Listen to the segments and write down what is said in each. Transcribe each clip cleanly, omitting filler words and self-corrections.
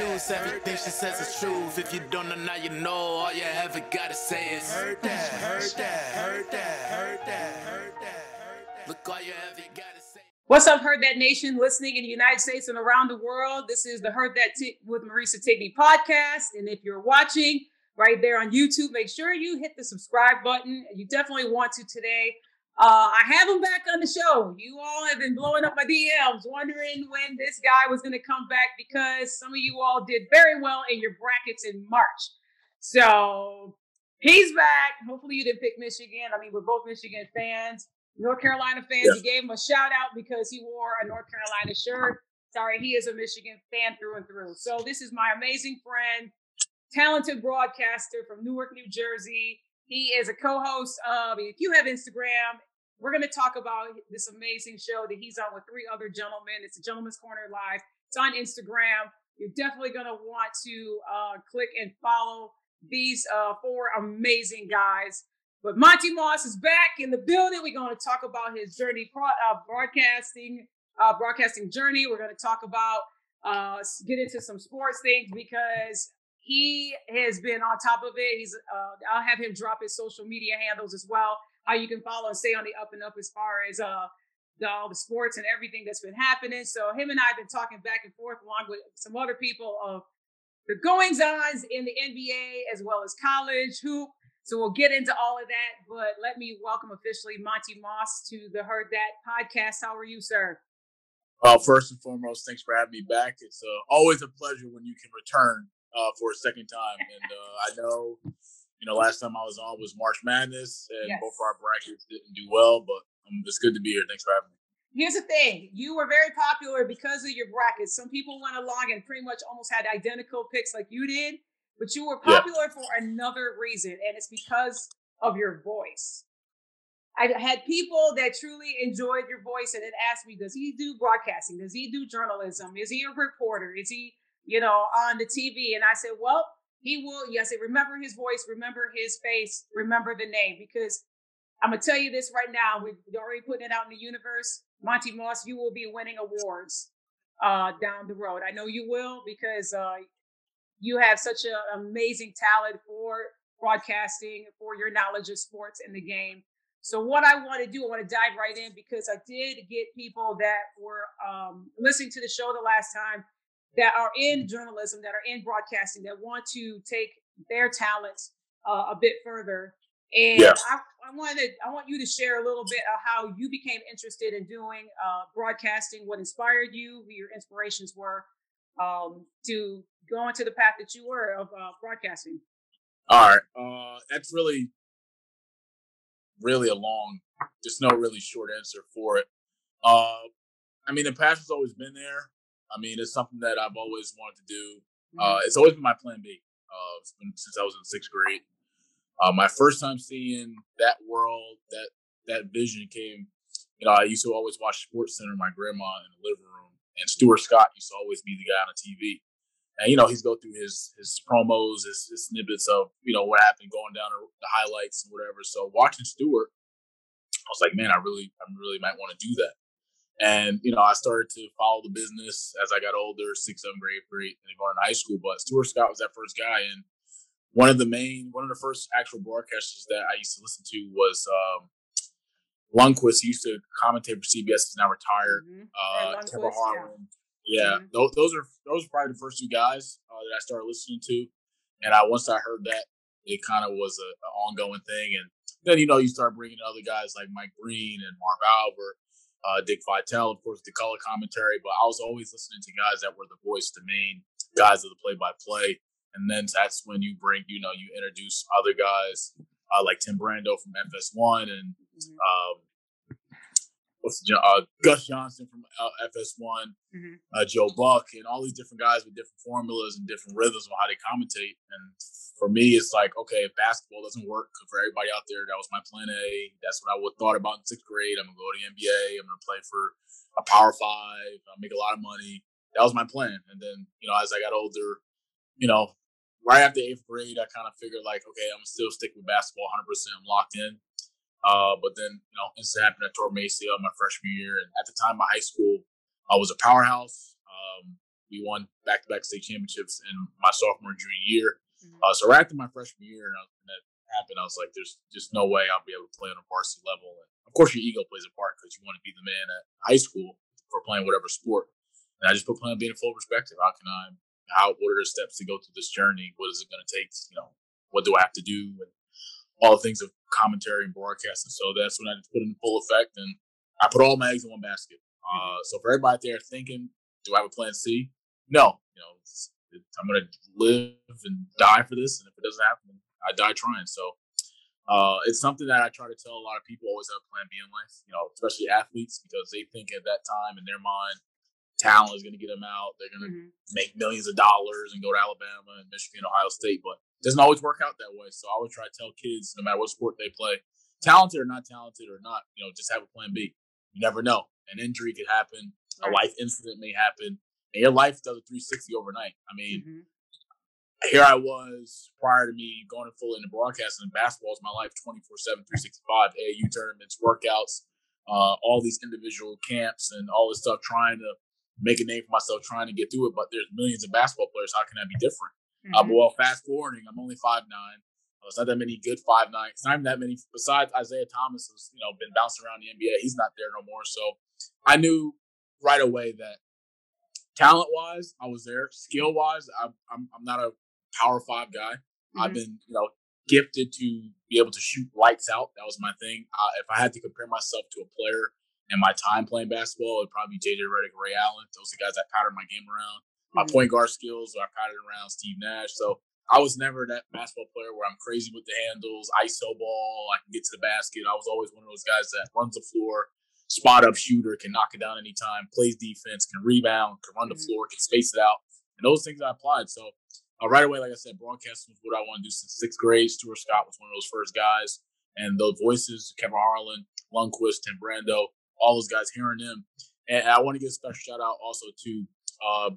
juice. Everything she says is truth. If you don't know now, you know. All you ever gotta say is heard that, heard that, heard that, heard that, heard that. Look, all you ever gotta say. What's up, Heard That Nation, listening in the United States and around the world? This is the Heard That with Marisa Tigney podcast. And if you're watching right there on YouTube, make sure you hit the subscribe button. You definitely want to today. I have him back on the show. You all have been blowing up my DMs, wondering when this guy was going to come back because some of you all did very well in your brackets in March. So he's back. Hopefully you didn't pick Michigan. I mean, we're both Michigan fans. North Carolina fans, He gave him a shout out because he wore a North Carolina shirt. Sorry, he is a Michigan fan through and through. So this is my amazing friend, talented broadcaster from Newark, New Jersey. He is a co-host of, if you have Instagram, we're going to talk about this amazing show that he's on with three other gentlemen. It's a Gentleman's Corner Live. It's on Instagram. You're definitely going to want to click and follow these four amazing guys. But Monty Moss is back in the building. We're going to talk about his journey, broadcasting journey. We're going to talk about, get into some sports things because he has been on top of it. I'll have him drop his social media handles as well, how you can follow and stay on the up and up as far as all the sports and everything that's been happening. So him and I have been talking back and forth along with some other people of the goings-ons in the NBA as well as college hoop. So we'll get into all of that, but let me welcome officially Monty Moss to the Heard That podcast. How are you, sir? First and foremost, thanks for having me back. It's always a pleasure when you can return for a second time. And I know, last time I was on was March Madness, and both of our brackets didn't do well, but it's good to be here. Thanks for having me. Here's the thing. You were very popular because of your brackets. Some people went along and pretty much almost had identical picks like you did. But you were popular for another reason, and it's because of your voice. I had people that truly enjoyed your voice and then asked me, does he do broadcasting? Does he do journalism? Is he a reporter? Is he, on the TV? And I said, well, he will. Yes, remember his voice, remember his face, remember the name. Because I'm going to tell you this right now. We're already putting it out in the universe. Monty Moss, you will be winning awards down the road. I know you will because you have such an amazing talent for broadcasting, for your knowledge of sports and the game. So what I want to do, I want to dive right in because I did get people that were listening to the show the last time that are in journalism, that are in broadcasting, that want to take their talents a bit further. And I want you to share a little bit of how you became interested in doing broadcasting, what inspired you, who your inspirations were to go into the path that you were of broadcasting. All right. That's really a long, just no really short answer for it. I mean, the passion's always been there. I mean, it's something that I've always wanted to do. It's always been my plan B. It's been since I was in sixth grade. My first time seeing that world, that vision came, I used to always watch SportsCenter with my grandma in the living room. And Stuart Scott used to always be the guy on the TV. And, he's go through his promos, his snippets of, what happened, going down the highlights and whatever. So watching Stuart, I was like, man, I really might want to do that. And, I started to follow the business as I got older, 6th, 7th grade, 8th grade, and going to high school. But Stuart Scott was that first guy. And one of the first actual broadcasters that I used to listen to was Lundquist. He used to commentate for CBS. He's now retired. Trevor Harlan. Yeah, those are probably the first two guys that I started listening to, and once I heard that, it kind of was an ongoing thing. And then you start bringing other guys like Mike Green and Marv Albert, Dick Vitale, of course, the color commentary. But I was always listening to guys that were the voice, the main guys of the play-by-play. And then that's when you bring, you introduce other guys like Tim Brando from FS1 and Gus Johnson from FS1, Joe Buck, and all these different guys with different formulas and different rhythms on how they commentate. And for me, it's like, okay, if basketball doesn't work, for everybody out there, that was my plan A. That's what I would thought about in sixth grade. I'm going to go to the NBA. I'm going to play for a Power 5. I'll make a lot of money. That was my plan. And then, as I got older, right after 8th grade, I kind of figured like, okay, I'm going to still stick with basketball 100%. I'm locked in. But then, incident happened at Torre Macia my freshman year. And at the time, my high school was a powerhouse. We won back-to-back state championships in my sophomore and junior year. So right after my freshman year, and that happened, I was like, there's just no way I'll be able to play on a varsity level. And of course, your ego plays a part because you want to be the man at high school for playing whatever sport. And I just put playing being in full perspective. What are the steps to go through this journey? What is it going to take? What do I have to do? And all the things of commentary and broadcasting. So that's when I put it in full effect, and I put all my eggs in one basket. So for everybody out there thinking, do I have a plan C? No. I'm going to live and die for this, and if it doesn't happen, I die trying. So it's something that I try to tell a lot of people, always have a plan B in life, especially athletes, because they think at that time in their mind, talent is going to get them out. They're going to make millions of dollars and go to Alabama and Michigan, Ohio State, but it doesn't always work out that way. So I always try to tell kids, no matter what sport they play, talented or not, just have a plan B. You never know. An injury could happen. A life incident may happen. And your life does a 360 overnight. I mean, here I was prior to me going full into broadcasting, and basketball is my life 24/7, 365. AAU tournaments, workouts, all these individual camps and all this stuff, trying to make a name for myself, trying to get through it. But there's millions of basketball players. How can I be different? Well, fast forwarding, I'm only 5'9". It's not that many good 5'9". It's not even that many. Besides Isaiah Thomas, who's been bouncing around the NBA, he's not there no more. So I knew right away that talent-wise, I was there. Skill-wise, I'm not a Power 5 guy. I've been gifted to be able to shoot lights out. That was my thing. If I had to compare myself to a player in my time playing basketball, it'd probably be JJ Redick, Ray Allen. Those are the guys that patterned my game around. My point guard skills, I patterned around Steve Nash. So I was never that basketball player where I'm crazy with the handles, ISO ball, I can get to the basket. I was always one of those guys that runs the floor, spot up shooter, can knock it down anytime, plays defense, can rebound, can run the floor, can space it out. And those things I applied. So right away, like I said, broadcasting was what I wanted to do since 6th grade. Stuart Scott was one of those first guys. And those voices, Kevin Harlan, Lundquist, Tim Brando, all those guys, hearing them. And I want to give a special shout out also to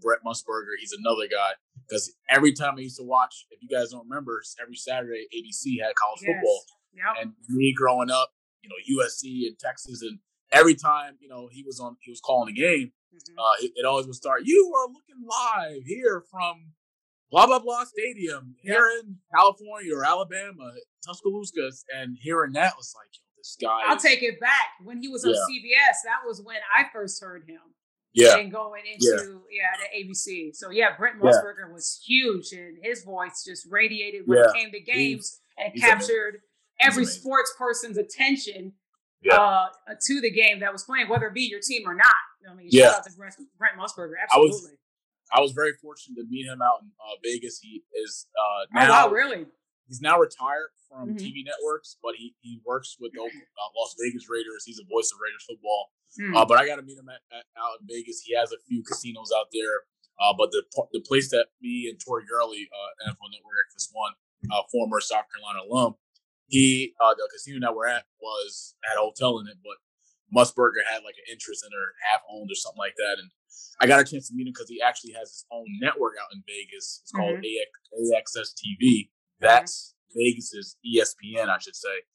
Brett Musburger. He's another guy, because every time I used to watch, if you guys don't remember, every Saturday ABC had college football. Yep. And me growing up, USC and Texas, and every time he was calling the game, it always would start, "You are looking live here from blah blah blah stadium here in California or Alabama, Tuscaloosa," and hearing that was like, this guy. I'll take it back. When he was on CBS, that was when I first heard him. Yeah. And going into the ABC. So Brent Musburger was huge, and his voice just radiated when it came to games and captured every sports person's attention to the game that was playing, whether it be your team or not. Shout out to Brent Musburger. Absolutely. I was very fortunate to meet him out in Vegas. He is now. Oh, wow, really? He's now retired from TV networks, but he works with the Las Vegas Raiders. He's a voice of Raiders football. But I got to meet him out in Vegas. He has a few casinos out there. But the place that me and Tori Gurley, NFL Network X One, former South Carolina alum, the casino that we're at had a hotel in it, but Musburger had like an interest in it, or half owned or something like that. And I got a chance to meet him because he actually has his own network out in Vegas. It's called AXS TV. That's Vegas's ESPN, I should say.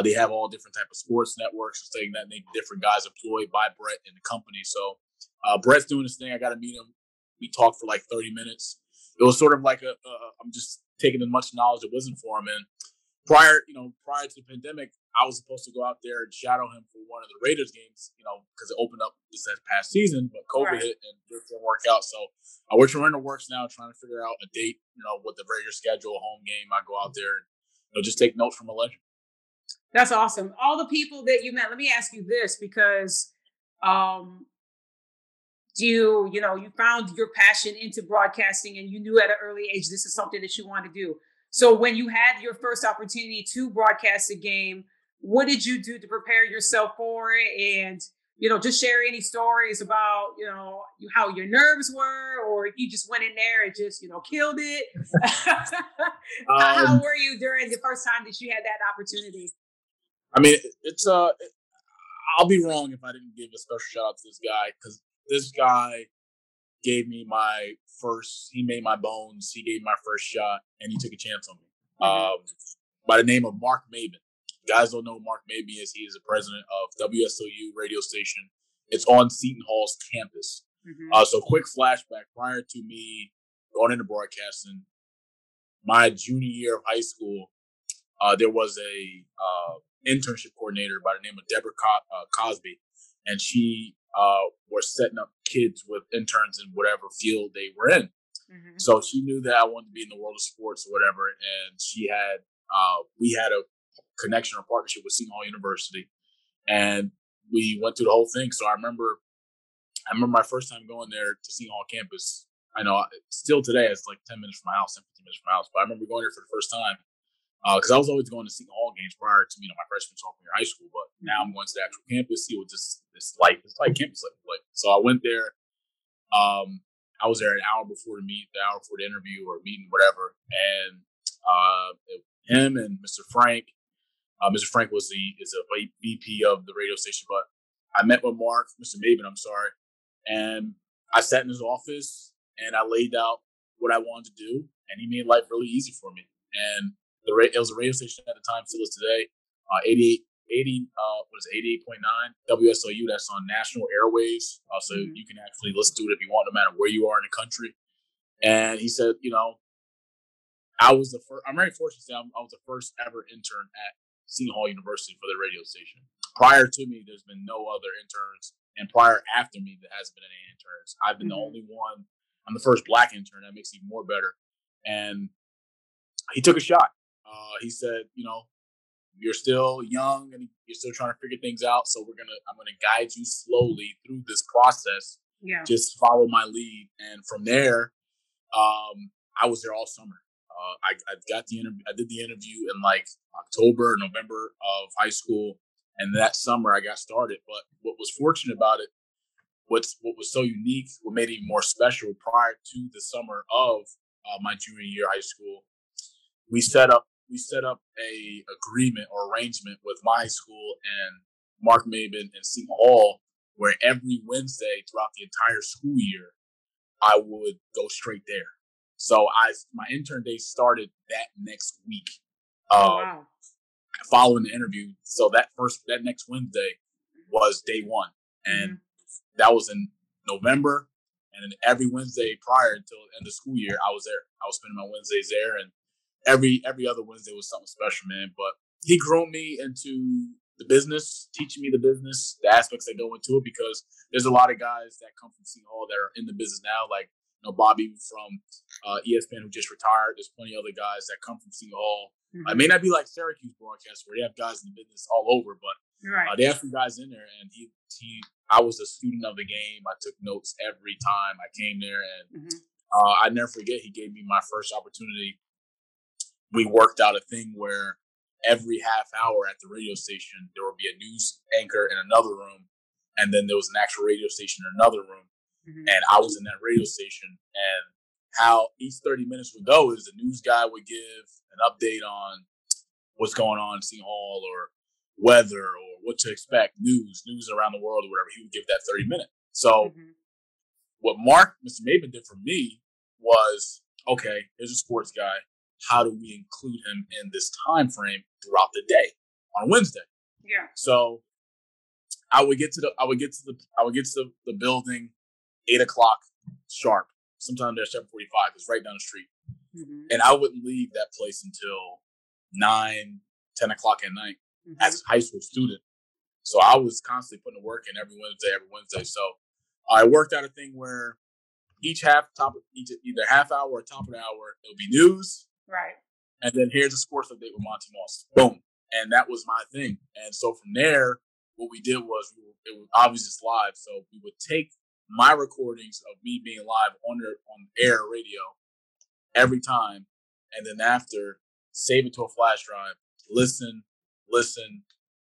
They have all different type of sports networks and saying that, different guys employed by Brett in the company. So Brett's doing this thing. I got to meet him. We talked for like 30 minutes. It was sort of like I'm just taking as much knowledge that wasn't for him. And prior to the pandemic, I was supposed to go out there and shadow him for one of the Raiders games, because it opened up this past season, but COVID hit and it didn't work out. So we're in the works now, trying to figure out a date, with the Raiders schedule, a home game. I go out there and just take notes from a legend. That's awesome. All the people that you met, let me ask you this, because you found your passion into broadcasting, and you knew at an early age this is something that you want to do. So when you had your first opportunity to broadcast a game, what did you do to prepare yourself for it? And, just share any stories about, how your nerves were, or if you just went in there and just, killed it. How were you during the first time that you had that opportunity? I mean, I'll be wrong if I didn't give a special shout out to this guy, because this guy gave me he made my bones. He gave me my first shot, and he took a chance on me. By the name of Mark Maben. You guys don't know who Mark Maben is. He is the president of WSOU radio station. It's on Seton Hall's campus. So quick flashback, prior to me going into broadcasting, my junior year of high school, there was a internship coordinator by the name of Deborah Cosby, and she was setting up kids with interns in whatever field they were in. So she knew that I wanted to be in the world of sports or whatever, and she had we had a connection or partnership with Seton Hall University, and we went through the whole thing. So I remember my first time going there to Seton Hall campus. I know still today it's like 10 minutes from my house, 15 minutes from my house, but I remember going there for the first time because I was always going to Seton Hall games prior to my freshman sophomore year of high school, but now I'm going to the actual campus, see what this life is like, campus life is like. So I went there. I was there an hour before the hour before the interview or meeting, whatever, and him and Mr. Frank. Mr. Frank is a VP of the radio station, but I met with Mark, Mr. Maben, I'm sorry, and I sat in his office and I laid out what I wanted to do, and he made life really easy for me. And it was a radio station at the time, still is today, 88.9 WSOU. That's on national airwaves, so you can actually listen to it if you want, no matter where you are in the country. And he said, I was the first. I'm very fortunate to say I was the first ever intern at Seton Hall University for the radio station. Prior to me, there's been no other interns, and after me, there hasn't been any interns. I've been the only one. I'm the first Black intern. That makes it even more better. And he took a shot. He said, you're still young and you're still trying to figure things out. So I'm gonna guide you slowly through this process. Yeah. Just follow my lead. And from there, I was there all summer. I got the interview. I did the interview in like October, November of high school, and that summer I got started. But what was fortunate about it, what was so unique, what made it even more special, prior to the summer of my junior year of high school, we set up a agreement or arrangement with my school and Mark Maben and Seton Hall, where every Wednesday throughout the entire school year, I would go straight there. So my intern day started that next week, following the interview. So that next Wednesday was day one, and that was in November. And then every Wednesday prior until the end of the school year, I was there. I was spending my Wednesdays there, and every other Wednesday was something special, man. But he groomed me into the business, teaching me the business, the aspects that go into it, because there's a lot of guys that come from Seton Hall that are in the business now, like Bobby from ESPN who just retired. There's plenty of other guys that come from Seton Hall. It may not be like Syracuse broadcast where they have guys in the business all over, but they have some guys in there. And I was a student of the game. I took notes every time I came there, and I never forget. He gave me my first opportunity. We worked out a thing where every half hour at the radio station, there would be a news anchor in another room, and then there was an actual radio station in another room. And I was in that radio station, and how each 30 minutes would go is the news guy would give an update on what's going on in Seton Hall, or weather, or what to expect, news around the world, or whatever. He would give that 30 minutes. So what Mr. Maben did for me was, okay, here's a sports guy. How do we include him in this time frame throughout the day on Wednesday? Yeah. So I would get to the building 8:00 sharp. Sometimes there's 7:45. It's right down the street, and I wouldn't leave that place until 9, 10 o'clock at night as a high school student. So I was constantly putting the work in every Wednesday. So I worked out a thing where either half hour or top of the hour, it'll be news. Right. And then here's a sports update with Monty Moss. Boom. And that was my thing. And so from there, what we did was, it was obviously just live. So we would take my recordings of me being live on air radio every time. And then after, save it to a flash drive, listen.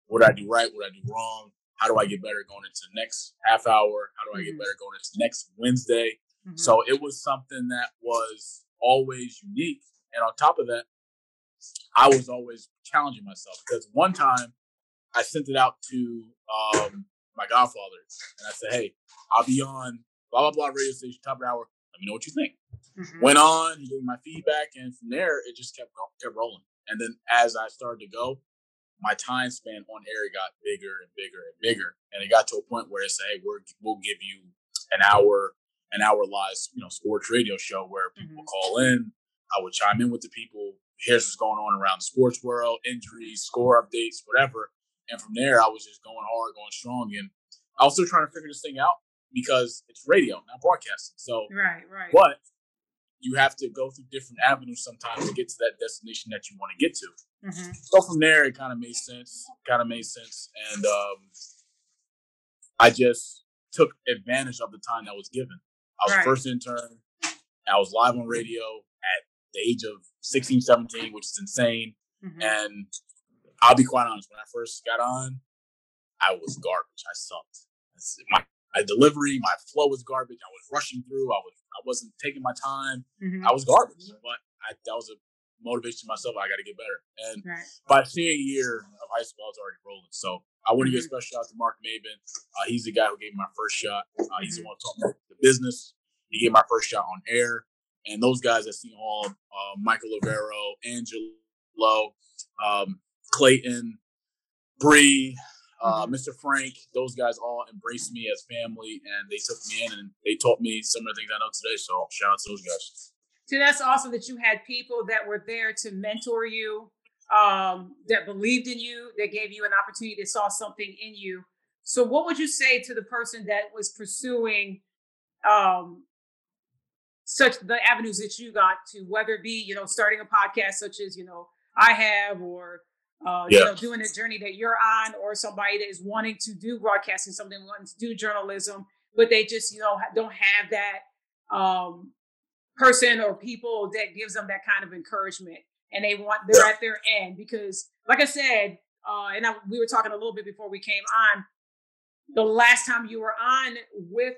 What did I do right? What did I do wrong? How do I get better going into the next half hour? How do I get better going into next Wednesday? So it was something that was always unique. And on top of that, I was always challenging myself, because one time I sent it out to my godfather, and I said, hey, I'll be on blah, blah, blah radio station, top of the hour. Let me know what you think. Went on, he gave me my feedback, and from there, it just kept rolling. And then as I started to go, my time span on air got bigger and bigger and bigger. And it got to a point where it said, hey, we'll give you an hour live, sports radio show where people call in. I would chime in with the people. Here's what's going on around the sports world, injuries, score updates, whatever. And from there, I was just going hard, going strong. And I was still trying to figure this thing out because it's radio, not broadcasting. So, right. But you have to go through different avenues sometimes to get to that destination that you want to get to. Mm-hmm. So from there, it kind of made sense. And I just took advantage of the time that was given. I was first intern. I was live on radio at the age of 16, 17, which is insane. Mm-hmm. And I'll be quite honest, when I first got on, I was garbage. I sucked. My delivery, my flow was garbage. I was rushing through. I wasn't taking my time. Mm-hmm. I was garbage. But that was a motivation to myself. I got to get better. And by senior year of high school, I was already rolling. So I want to give a special shout out to Mark Maben. He's the guy who gave me my first shot. He's the one who taught me the business. He gave my first shot on air. And those guys at Seton Hall, Michael Lavero, Angelo, Clayton, Bree, Mr. Frank, those guys all embraced me as family, and they took me in and they taught me some of the things I know today. So shout out to those guys. So that's awesome that you had people that were there to mentor you, that believed in you, that gave you an opportunity, that saw something in you. So what would you say to the person that was pursuing such the avenues that you got to, whether it be, starting a podcast such as, I have, or doing a journey that you're on, or somebody that is wanting to do broadcasting, wanting to do journalism, but they just, don't have that person or people that gives them that kind of encouragement, and they're at their end. Because like I said, we were talking a little bit before we came on, the last time you were on with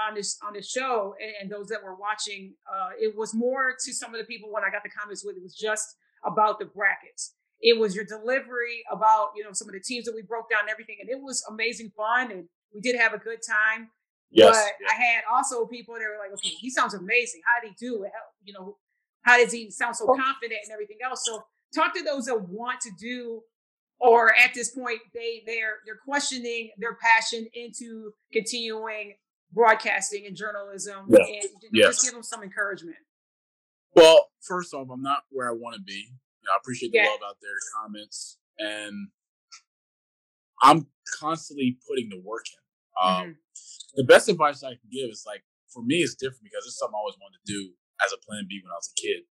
on this show, and those that were watching, it was more to some of the people when I got the comments with, it was just about the brackets. It was your delivery about, some of the teams that we broke down and everything. And it was amazing fun. And we did have a good time. Yes, but I had also people that were like, okay, he sounds amazing. How did he do it? How does he sound so confident and everything else? So talk to those that want to do, or at this point, they're questioning their passion into continuing broadcasting and journalism, and just give them some encouragement. Well, first off, I'm not where I want to be. I appreciate the love out there, the comments, and I'm constantly putting the work in. The best advice I can give is, like, for me, it's different because it's something I always wanted to do as a plan B when I was a kid.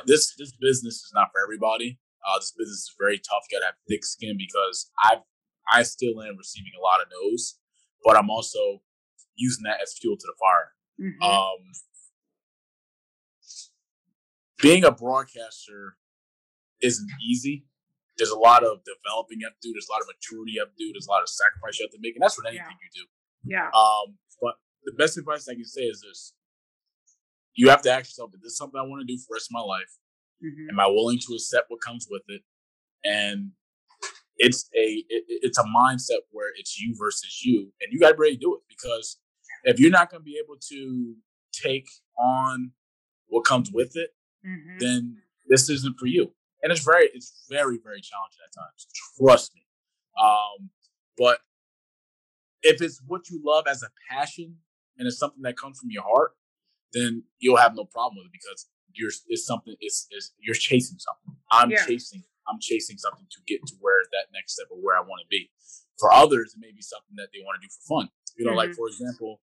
This business is not for everybody. This business is very tough. You gotta have thick skin, because I still am receiving a lot of no's, but I'm also using that as fuel to the fire. Being a broadcaster isn't easy. There's a lot of developing you have to do. There's a lot of maturity you have to do. There's a lot of sacrifice you have to make, and that's with anything you do. But the best advice I can say is this: you have to ask yourself, is this something I want to do for the rest of my life? Am I willing to accept what comes with it? And it's a mindset where it's you versus you, and you got to be ready to do it, because if you're not going to be able to take on what comes with it, then this isn't for you. And it's very, very challenging at times. Trust me. But if it's what you love as a passion and it's something that comes from your heart, then you'll have no problem with it, because you're chasing something. I'm chasing something to get to where that next step, or where I want to be. For others, it may be something that they want to do for fun. Like, for example,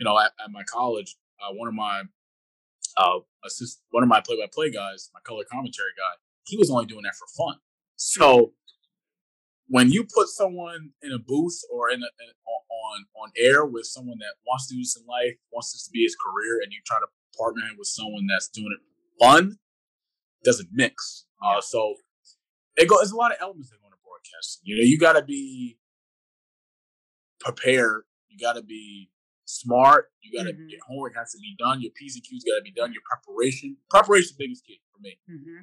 at my college, one of my play-by-play guys, my color commentary guy, he was only doing that for fun. So when you put someone in a booth or on air with someone that wants to do this in life, wants this to be his career, and you try to partner him with someone that's doing it fun, doesn't mix. So there's a lot of elements that go into broadcasting. You got to be prepared. You got to be smart. You got to your homework has to be done. Your P's and Q's got to be done. Your preparation is the biggest key for me.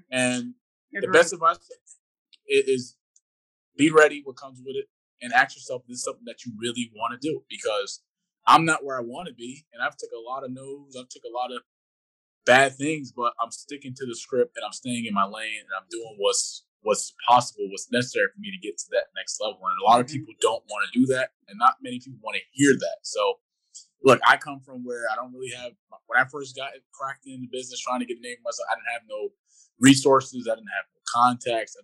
And the best advice is be ready what comes with it, and ask yourself, this is something that you really want to do, because I'm not where I want to be, and I've took a lot of no's, I've took a lot of bad things, but I'm sticking to the script, and I'm staying in my lane, and I'm doing what's possible, what's necessary for me to get to that next level. And a lot of people don't want to do that, and not many people want to hear that. So look, I come from where I don't really have, when I first got cracked into business trying to get a name for myself, I didn't have no resources. I didn't have no contacts.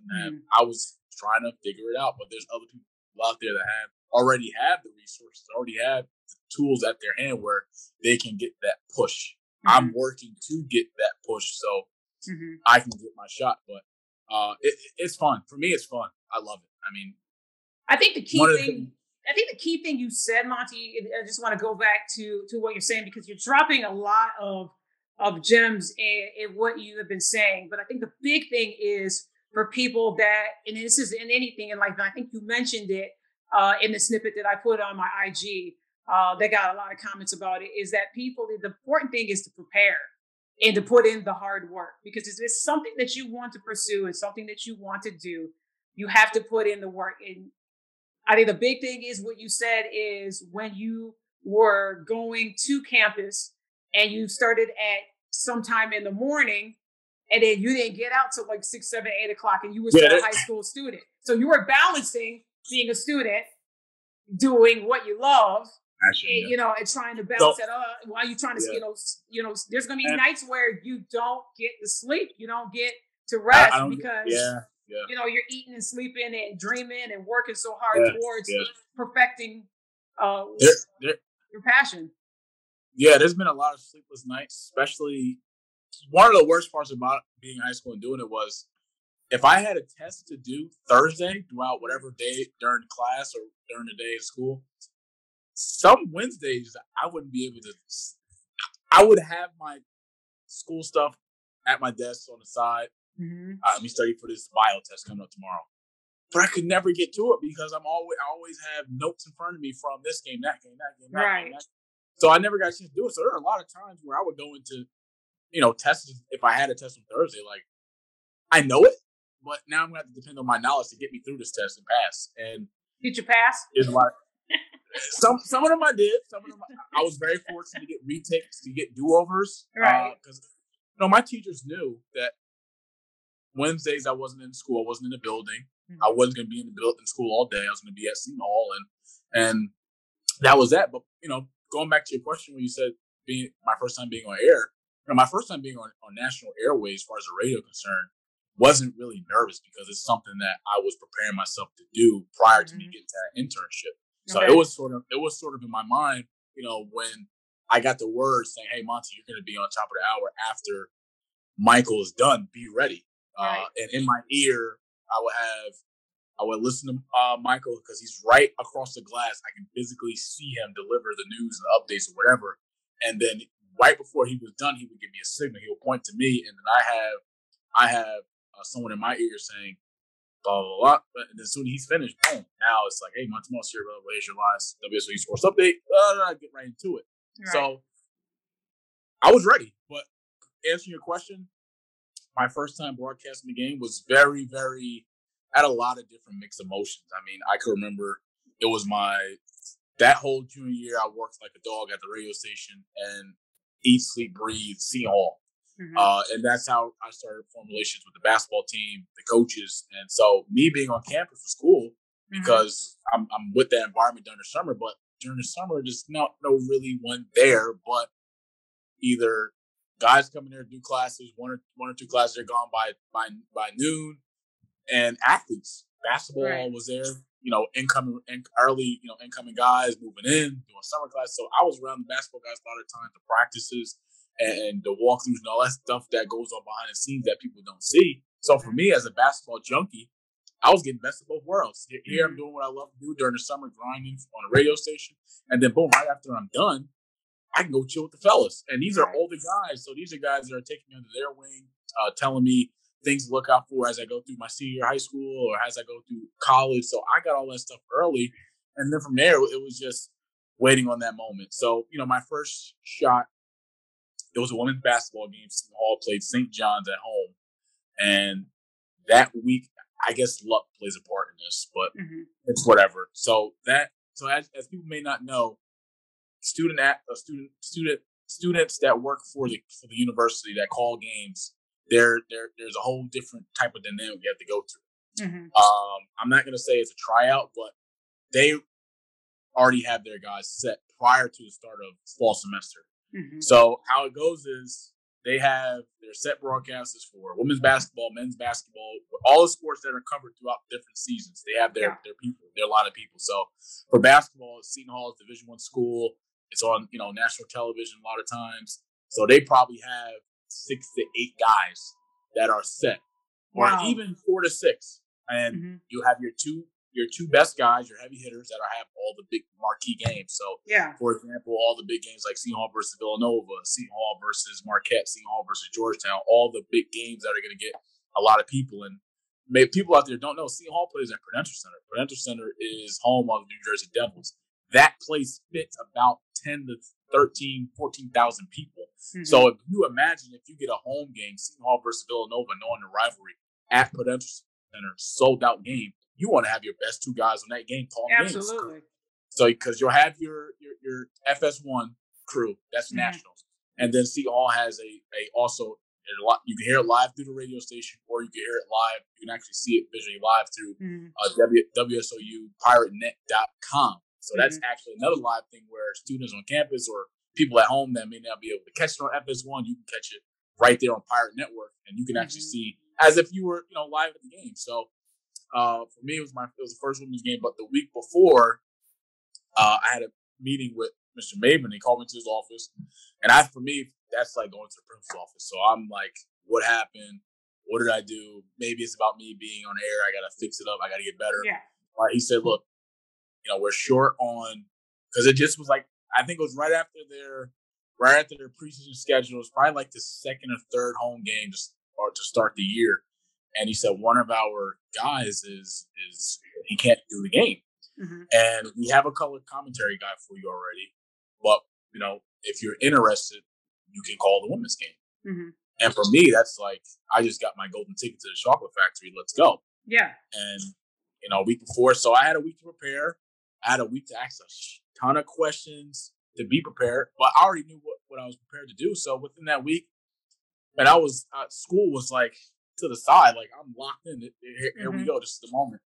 I was trying to figure it out. But there's other people out there that already have the resources, already have the tools at their hand where they can get that push. I'm working to get that push so I can get my shot. But it's fun. For me, it's fun. I love it. I mean, I think the key thing you said, Monty, I just want to go back to what you're saying, because you're dropping a lot of gems in what you have been saying. But I think the big thing is for people that, and this is in anything in life, and I think you mentioned it in the snippet that I put on my IG, that got a lot of comments about it, is that people, the important thing is to prepare and to put in the hard work. Because if it's something that you want to pursue and something that you want to do, you have to put in the work. And I think the big thing is what you said is when you were going to campus and you started at sometime in the morning, and then you didn't get out till like 6, 7, 8 o'clock, and you were still a high school student. So you were balancing being a student, doing what you love, and trying to balance it up while you're trying to, there's going to be nights where you don't get to sleep, you don't get to rest because you're eating and sleeping and dreaming and working so hard towards perfecting your passion. Yeah, there's been a lot of sleepless nights, especially one of the worst parts about being in high school and doing it was if I had a test to do Thursday throughout whatever day during class or during the day at school, some Wednesdays I wouldn't be able to. I would have my school stuff at my desk on the side. Let me study for this bio test coming up tomorrow. But I could never get to it because I always have notes in front of me from this game, that game, that game, that game. So I never got a chance to do it. So there are a lot of times where I would go into, tests. If I had a test on Thursday, like I know it, but now I'm going to have to depend on my knowledge to get me through this test and pass. And did you pass? Is like some of them I did. Some of them I was very fortunate to get retakes, to get do-overs. Because my teachers knew that Wednesdays I wasn't in school, I wasn't in the building. I wasn't going to be in school all day. I was going to be at Seton Hall, and that was that. But going back to your question when you said being my first time being on air, my first time being on national airways as far as the radio concerned, wasn't really nervous because it's something that I was preparing myself to do prior to me getting to that internship. So it was sort of in my mind, when I got the word saying, "Hey, Monty, you're going to be on top of the hour after Michael is done. Be ready." And in my ear, I would listen to Michael because he's right across the glass. I can physically see him deliver the news and updates or whatever. And then right before he was done, he would give me a signal. He would point to me, and then I have someone in my ear saying, blah, blah, blah. And as soon as he's finished, boom. Now it's like, hey, Monty Moss here, here's your last WSOE Sports Update. I get right into it. So I was ready. But answering your question, my first time broadcasting the game was very, very, had a lot of different mixed emotions. I mean, I could remember it was that whole junior year, I worked like a dog at the radio station and eat, sleep, breathe, Seton Hall. And that's how I started forming relations with the basketball team, the coaches. And so me being on campus was cool because I'm with that environment during the summer, but during the summer, just no really one there, but either guys coming there to do classes, one or two classes are gone by noon, and athletes. Basketball was there, incoming guys moving in, doing summer class. So I was around the basketball guys a lot of times, the practices and the walkthroughs and all that stuff that goes on behind the scenes that people don't see. So for me as a basketball junkie, I was getting best of both worlds. Here I'm doing what I love to do during the summer, grinding on a radio station. And then boom, right after I'm done, I can go chill with the fellas. And these are older guys. So these are guys that are taking me under their wing, telling me things to look out for as I go through my senior year high school or as I go through college. So I got all that stuff early. And then from there, it was just waiting on that moment. So, my first shot, it was a women's basketball game. Seton Hall played St. John's at home. And that week, I guess luck plays a part in this, but it's whatever. So as people may not know, students that work for the university that call games, there's a whole different type of dynamic you have to go through. I'm not going to say it's a tryout, but they already have their guys set prior to the start of fall semester. Mm-hmm. So how it goes is they have their set broadcasters for women's basketball, men's basketball, all the sports that are covered throughout different seasons. They have their people, their a lot of people. So for basketball, Seton Hall is Division I school. It's on national television a lot of times. So they probably have 6 to 8 guys that are set, or even 4 to 6, and you have your two best guys, your heavy hitters that have all the big marquee games. So, for example, all the big games like Seton Hall versus Villanova, Seton Hall versus Marquette, Seton Hall versus Georgetown, all the big games that are going to get a lot of people. And maybe people out there don't know, Seton Hall plays at Prudential Center. Prudential Center is home of the New Jersey Devils. That place fits about 10 to 13, 14,000 people. Mm-hmm. So if you imagine if you get a home game, Seton Hall versus Villanova, knowing the rivalry at Prudential Center, sold out game, you want to have your best 2 guys on that game calling games. Absolutely. So because you'll have your FS1 crew, that's nationals, and then Seton Hall has a also a lot. You can hear it live through the radio station, or you can hear it live. You can actually see it visually live through WSOUPirateNet.com. So that's actually another live thing where students on campus or people at home that may not be able to catch it on FS1, you can catch it right there on Pirate Network, and you can actually see as if you were live at the game. So for me, it was the first women's game, but the week before, I had a meeting with Mr. Maven. He called me to his office, and for me, that's like going to the principal's office. So I'm like, what happened? What did I do? Maybe it's about me being on air. I got to fix it up. I got to get better. Yeah. He said, look, we're short on, because it just was like, I think it was right after their preseason schedule. It was probably like the second or third home game to start the year. And he said, one of our guys is he can't do the game. Mm-hmm. And we have a color commentary guy for you already. But, if you're interested, you can call the women's game. Mm-hmm. And for me, that's like, I just got my golden ticket to the chocolate factory. Let's go. Yeah. And, a week before. So I had a week to prepare. I had a week to ask a ton of questions to be prepared. But I already knew what I was prepared to do. So within that week, and school was like to the side. Like, I'm locked in. Here we go. This is the moment.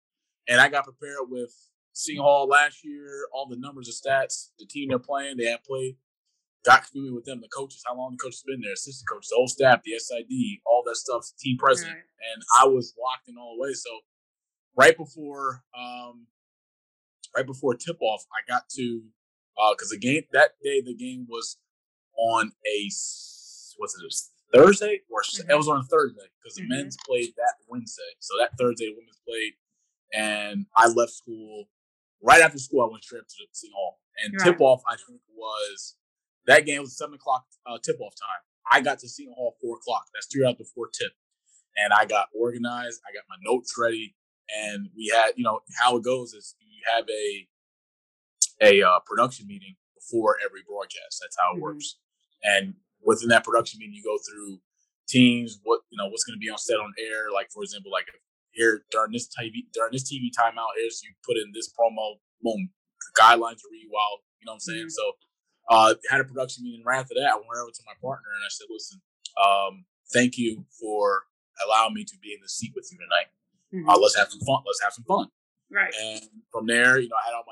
And I got prepared with Seton Hall last year, all the numbers and stats, the team they're playing, they have played. Got familiar with them, the coaches, how long the coach has been there, assistant coach, the whole staff, the SID, all that stuff, team president. Right. And I was locked in all the way. So right before tip-off, I got to because the game was on a Thursday or it was on a Thursday because the men's played that Wednesday. So that Thursday, the women's played, and I left school right after school. I went straight up to the Seton Hall, and tip-off I think was that game was 7:00 tip-off time. I got to Seton Hall 4:00. That's 3 hours before tip, and I got organized. I got my notes ready, and we had how it goes is you have a production meeting before every broadcast. That's how it works. And within that production meeting, you go through teams, what's going to be on set on air. Like, for example, like here during this TV timeout, here's you put in this promo, boom, the guidelines are read while, you know what I'm saying? So had a production meeting. Right after that, I went over to my partner and I said, listen, thank you for allowing me to be in the seat with you tonight. Let's have some fun. Right. And from there, I had all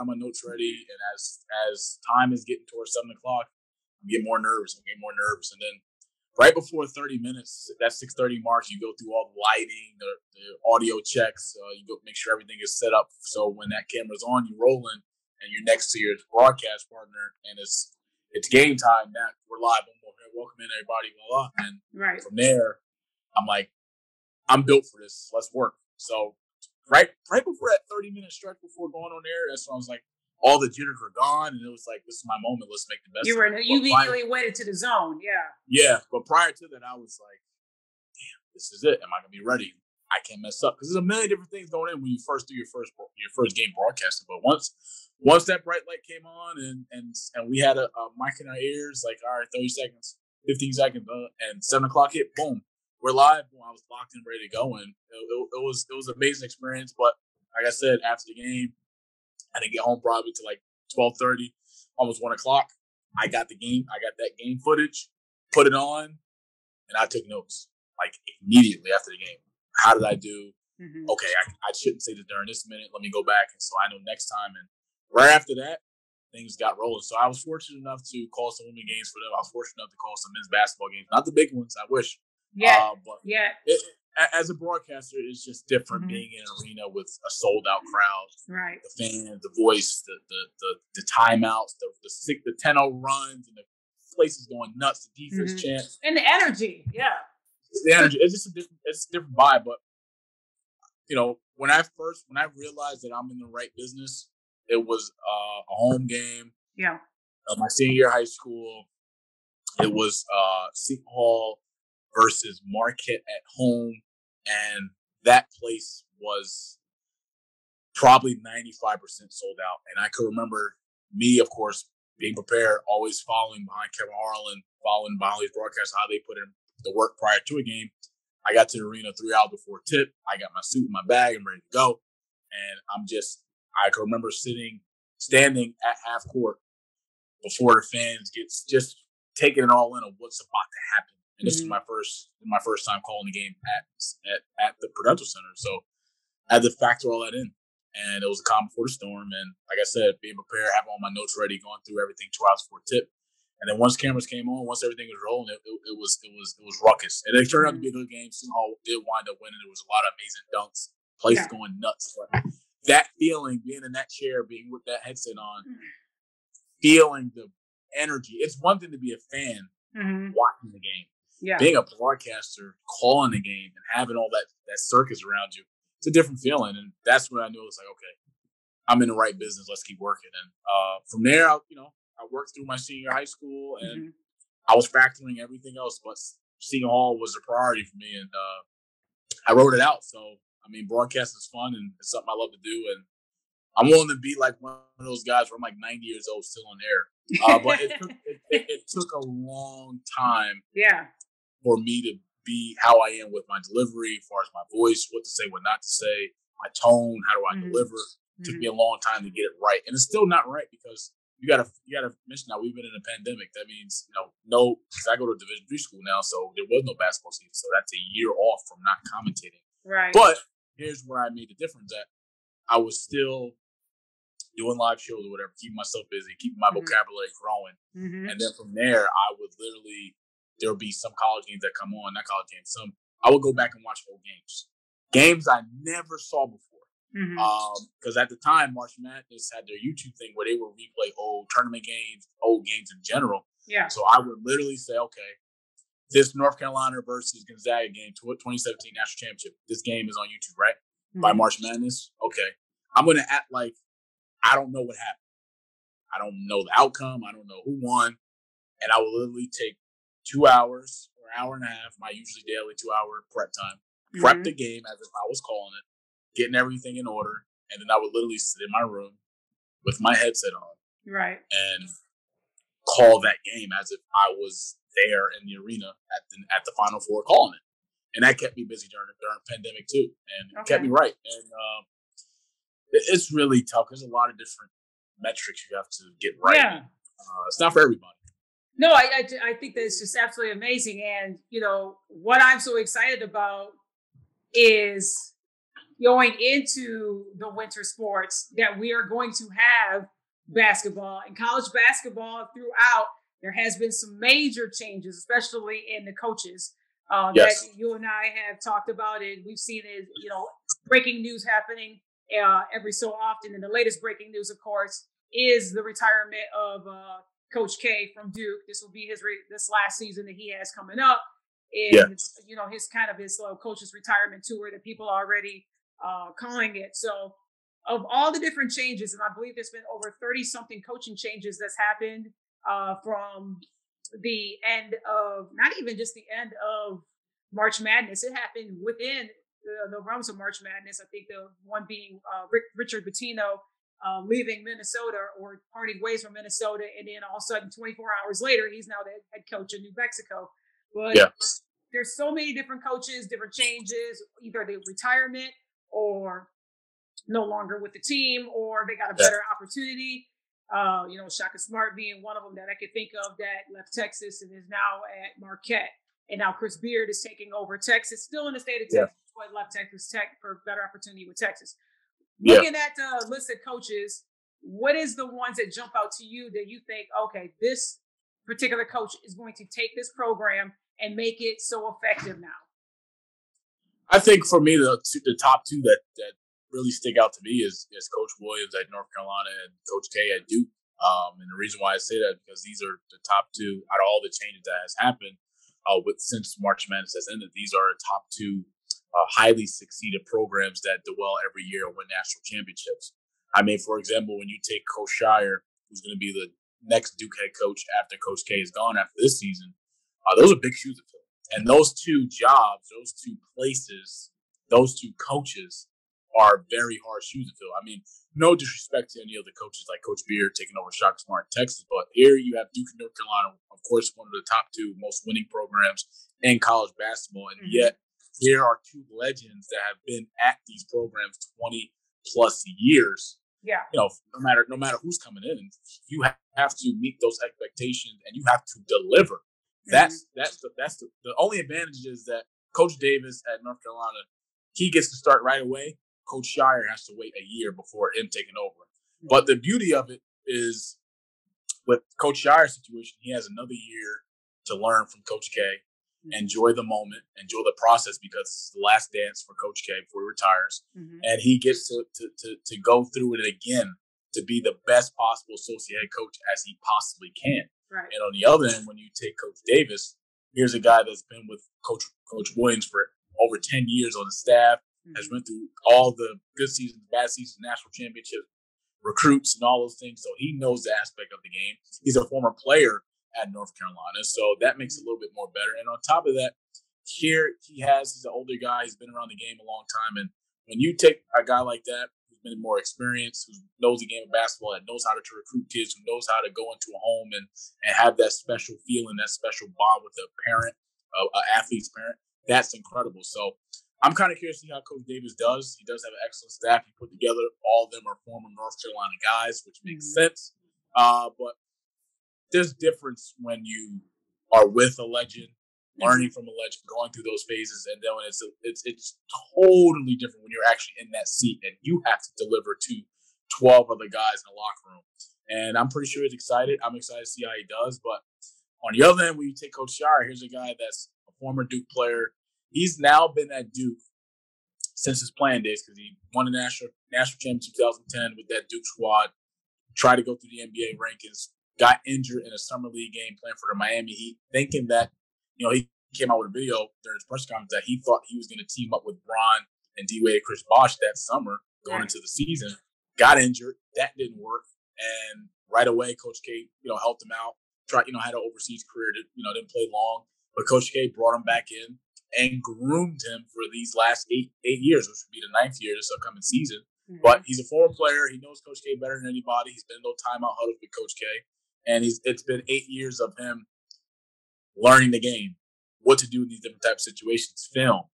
my notes ready. And as time is getting towards 7:00, I'm getting more nervous. And then right before 30 minutes, that 6:30 mark, you go through all the lighting, the audio checks. You go make sure everything is set up. So when that camera's on, you rolling, and you're next to your broadcast partner, and it's game time. Now we're live. Welcome in, everybody. Blah, blah. And from there, I'm like, I'm built for this. Let's work. So right before that 30-minute stretch before going on air, that's when I was like, all the jitters were gone, and it was like, this is my moment. Let's make the best of it. You immediately went into the zone, Yeah, but prior to that, I was like, damn, this is it. Am I going to be ready? I can't mess up. Because there's a million different things going in when you first do your first game broadcasting. But once that bright light came on and we had a mic in our ears, like, all right, 30 seconds, 15 seconds, and 7:00 hit, boom, we're live. Boom, I was locked in, ready to go. And it was an amazing experience. But like I said, after the game, I didn't get home probably till like 12:30, almost 1:00. I got that game footage, put it on, and I took notes like immediately after the game. How did I do? Okay, I shouldn't say this during this minute. Let me go back, and so I know next time. And right after that, things got rolling. So I was fortunate enough to call some women games for them. I was fortunate enough to call some men's basketball games, not the big ones. I wish. But as a broadcaster, it's just different being in an arena with a sold out crowd, right? The fans, the voice, the timeouts, the 10-0 runs, and the place is going nuts. The defense chant and the energy, the energy. It's just a different vibe. But when I realized that I'm in the right business, it was a home game. Yeah. My senior year of high school, it was Seton Hall versus Marquette at home, and that place was probably 95% sold out. And I could remember me, of course, being prepared, always following behind Kevin Harlan, following behind these broadcasts, how they put in the work prior to a game. I got to the arena 3 hours before tip. I got my suit in my bag. I'm ready to go. And I can remember standing at half court before the fans gets just taking it all in of what's about to happen. And this is my first time calling the game at the Prudential Center. So I had to factor all that in. And it was a calm before the storm. And like I said, being prepared, having all my notes ready, going through everything 2 hours before tip. And then once cameras came on, once everything was rolling, it was ruckus. And it turned out to be a good game. Seton Hall did wind up winning. There was a lot of amazing dunks, place going nuts. But that feeling, being in that chair, being with that headset on, feeling the energy. It's one thing to be a fan watching the game. Yeah. Being a broadcaster, calling the game, and having all that circus around you, it's a different feeling. And that's when I knew it was like, okay, I'm in the right business. Let's keep working. And from there, I worked through my senior high school, and I was factoring everything else, but Seton Hall was a priority for me, and I wrote it out. So, I mean, broadcast is fun, and it's something I love to do, and I'm willing to be like one of those guys where I'm like 90 years old, still on air. But it took a long time for me to be how I am with my delivery, as far as my voice, what to say, what not to say, my tone, how do I deliver. It took me a long time to get it right, and it's still not right because you gotta mention now we've been in a pandemic. That means because I go to a Division III school now, so there was no basketball season, so that's a year off from not commentating. Right. But here's where I made the difference: that I was still doing live shows or whatever, keeping myself busy, keeping my vocabulary growing, and then from there, there would be some college games that come on, not college games. I would go back and watch old games I never saw before. Because at the time, March Madness had their YouTube thing where they would replay old tournament games, old games in general. Yeah. So I would literally say, okay, this North Carolina versus Gonzaga game, 2017 National Championship, this game is on YouTube, right? By March Madness. Okay. I'm going to act like I don't know what happened. I don't know the outcome. I don't know who won. And I will literally take 2 hours or an hour and a half, my usually daily 2-hour prep time, prep the game as if I was calling it, getting everything in order, and then I would literally sit in my room with my headset on, right, and call that game as if I was there in the arena at the Final Four calling it, and that kept me busy during pandemic too, and kept me right. And it's really tough. There's a lot of different metrics you have to get right. Yeah, it's not for everybody. No, I think that it's just absolutely amazing, and what I'm so excited about is going into the winter sports that we are going to have basketball and college basketball throughout. There has been some major changes, especially in the coaches that you and I have talked about it. We've seen it, breaking news happening every so often. And the latest breaking news, of course, is the retirement of Coach K from Duke. This will be this last season that he has coming up. And, his coach's retirement tour that people are already calling it. So of all the different changes, and I believe there's been over 30-something coaching changes that's happened from the end of, not even just the end of March Madness. It happened within the realms of March Madness. I think the one being Richard Pitino leaving Minnesota or parting ways from Minnesota. And then all of a sudden, 24 hours later, he's now the head coach of New Mexico. But there's so many different coaches, different changes, either the retirement or no longer with the team, or they got a better opportunity. Shaka Smart being one of them that I could think of that left Texas and is now at Marquette. And now Chris Beard is taking over Texas, still in the state of Texas, but left Texas Tech for better opportunity with Texas. Looking at the list of coaches, what is the ones that jump out to you that you think, okay, this particular coach is going to take this program and make it so effective now? I think for me, the top two that really stick out to me is Coach Williams at North Carolina and Coach K at Duke. And the reason why I say that because these are the top two out of all the changes that has happened since March Madness has ended. These are top two highly succeeded programs that do well every year and win national championships. I mean, for example, when you take Coach Shire, who's going to be the next Duke head coach after Coach K is gone after this season, those are big shoes to fill. And those two jobs, those two places, those two coaches are very hard shoes to fill. I mean, no disrespect to any of the coaches like Coach Beard taking over Shaka Smart in Texas, but here you have Duke and North Carolina, of course, one of the top two most winning programs in college basketball. And yet there are two legends that have been at these programs 20 plus years. Yeah. You know, no matter who's coming in, you have to meet those expectations and you have to deliver. That's the only advantage is that Coach Davis at North Carolina, he gets to start right away. Coach Shire has to wait a year before him taking over. But the beauty of it is with Coach Shire's situation, he has another year to learn from Coach K, enjoy the moment, enjoy the process because this is the last dance for Coach K before he retires. And he gets to go through it again to be the best possible associate head coach as he possibly can. Right. And on the other end, when you take Coach Davis, here's a guy that's been with Coach Williams for over 10 years on the staff, has went through all the good seasons, bad seasons, national championships, recruits, and all those things. So he knows the aspect of the game. He's a former player at North Carolina, so that makes it a little bit more better. And on top of that, here he's an older guy. He's been around the game a long time. And when you take a guy like that, who's been more experienced, who knows the game of basketball, and knows how to recruit kids, who knows how to go into a home and have that special feeling, that special bond with a parent, an athlete's parent, that's incredible. So I'm kind of curious to see how Coach Davis does. He does have an excellent staff he put together. All of them are former North Carolina guys, which makes sense. But there's difference when you are with a legend, learning from a legend, going through those phases, and then when it's totally different when you're actually in that seat and you have to deliver to 12 other guys in the locker room. And I'm pretty sure he's excited. I'm excited to see how he does. But on the other end, when you take Coach Shire, here's a guy that's a former Duke player. He's now been at Duke since his playing days because he won the national championship 2010 with that Duke squad, tried to go through the NBA rankings, got injured in a summer league game playing for the Miami Heat, thinking that, he came out with a video during his press conference that he thought he was going to team up with Bron and D-Wade and Chris Bosh that summer going into the season, got injured. That didn't work. And right away, Coach K, helped him out, had an overseas career, didn't play long, but Coach K brought him back in and groomed him for these last eight years, which would be the 9th year this upcoming season. But he's a former player. He knows Coach K better than anybody. He's been in those timeout huddles with Coach K. And it's been 8 years of him learning the game, what to do in these different types of situations, film,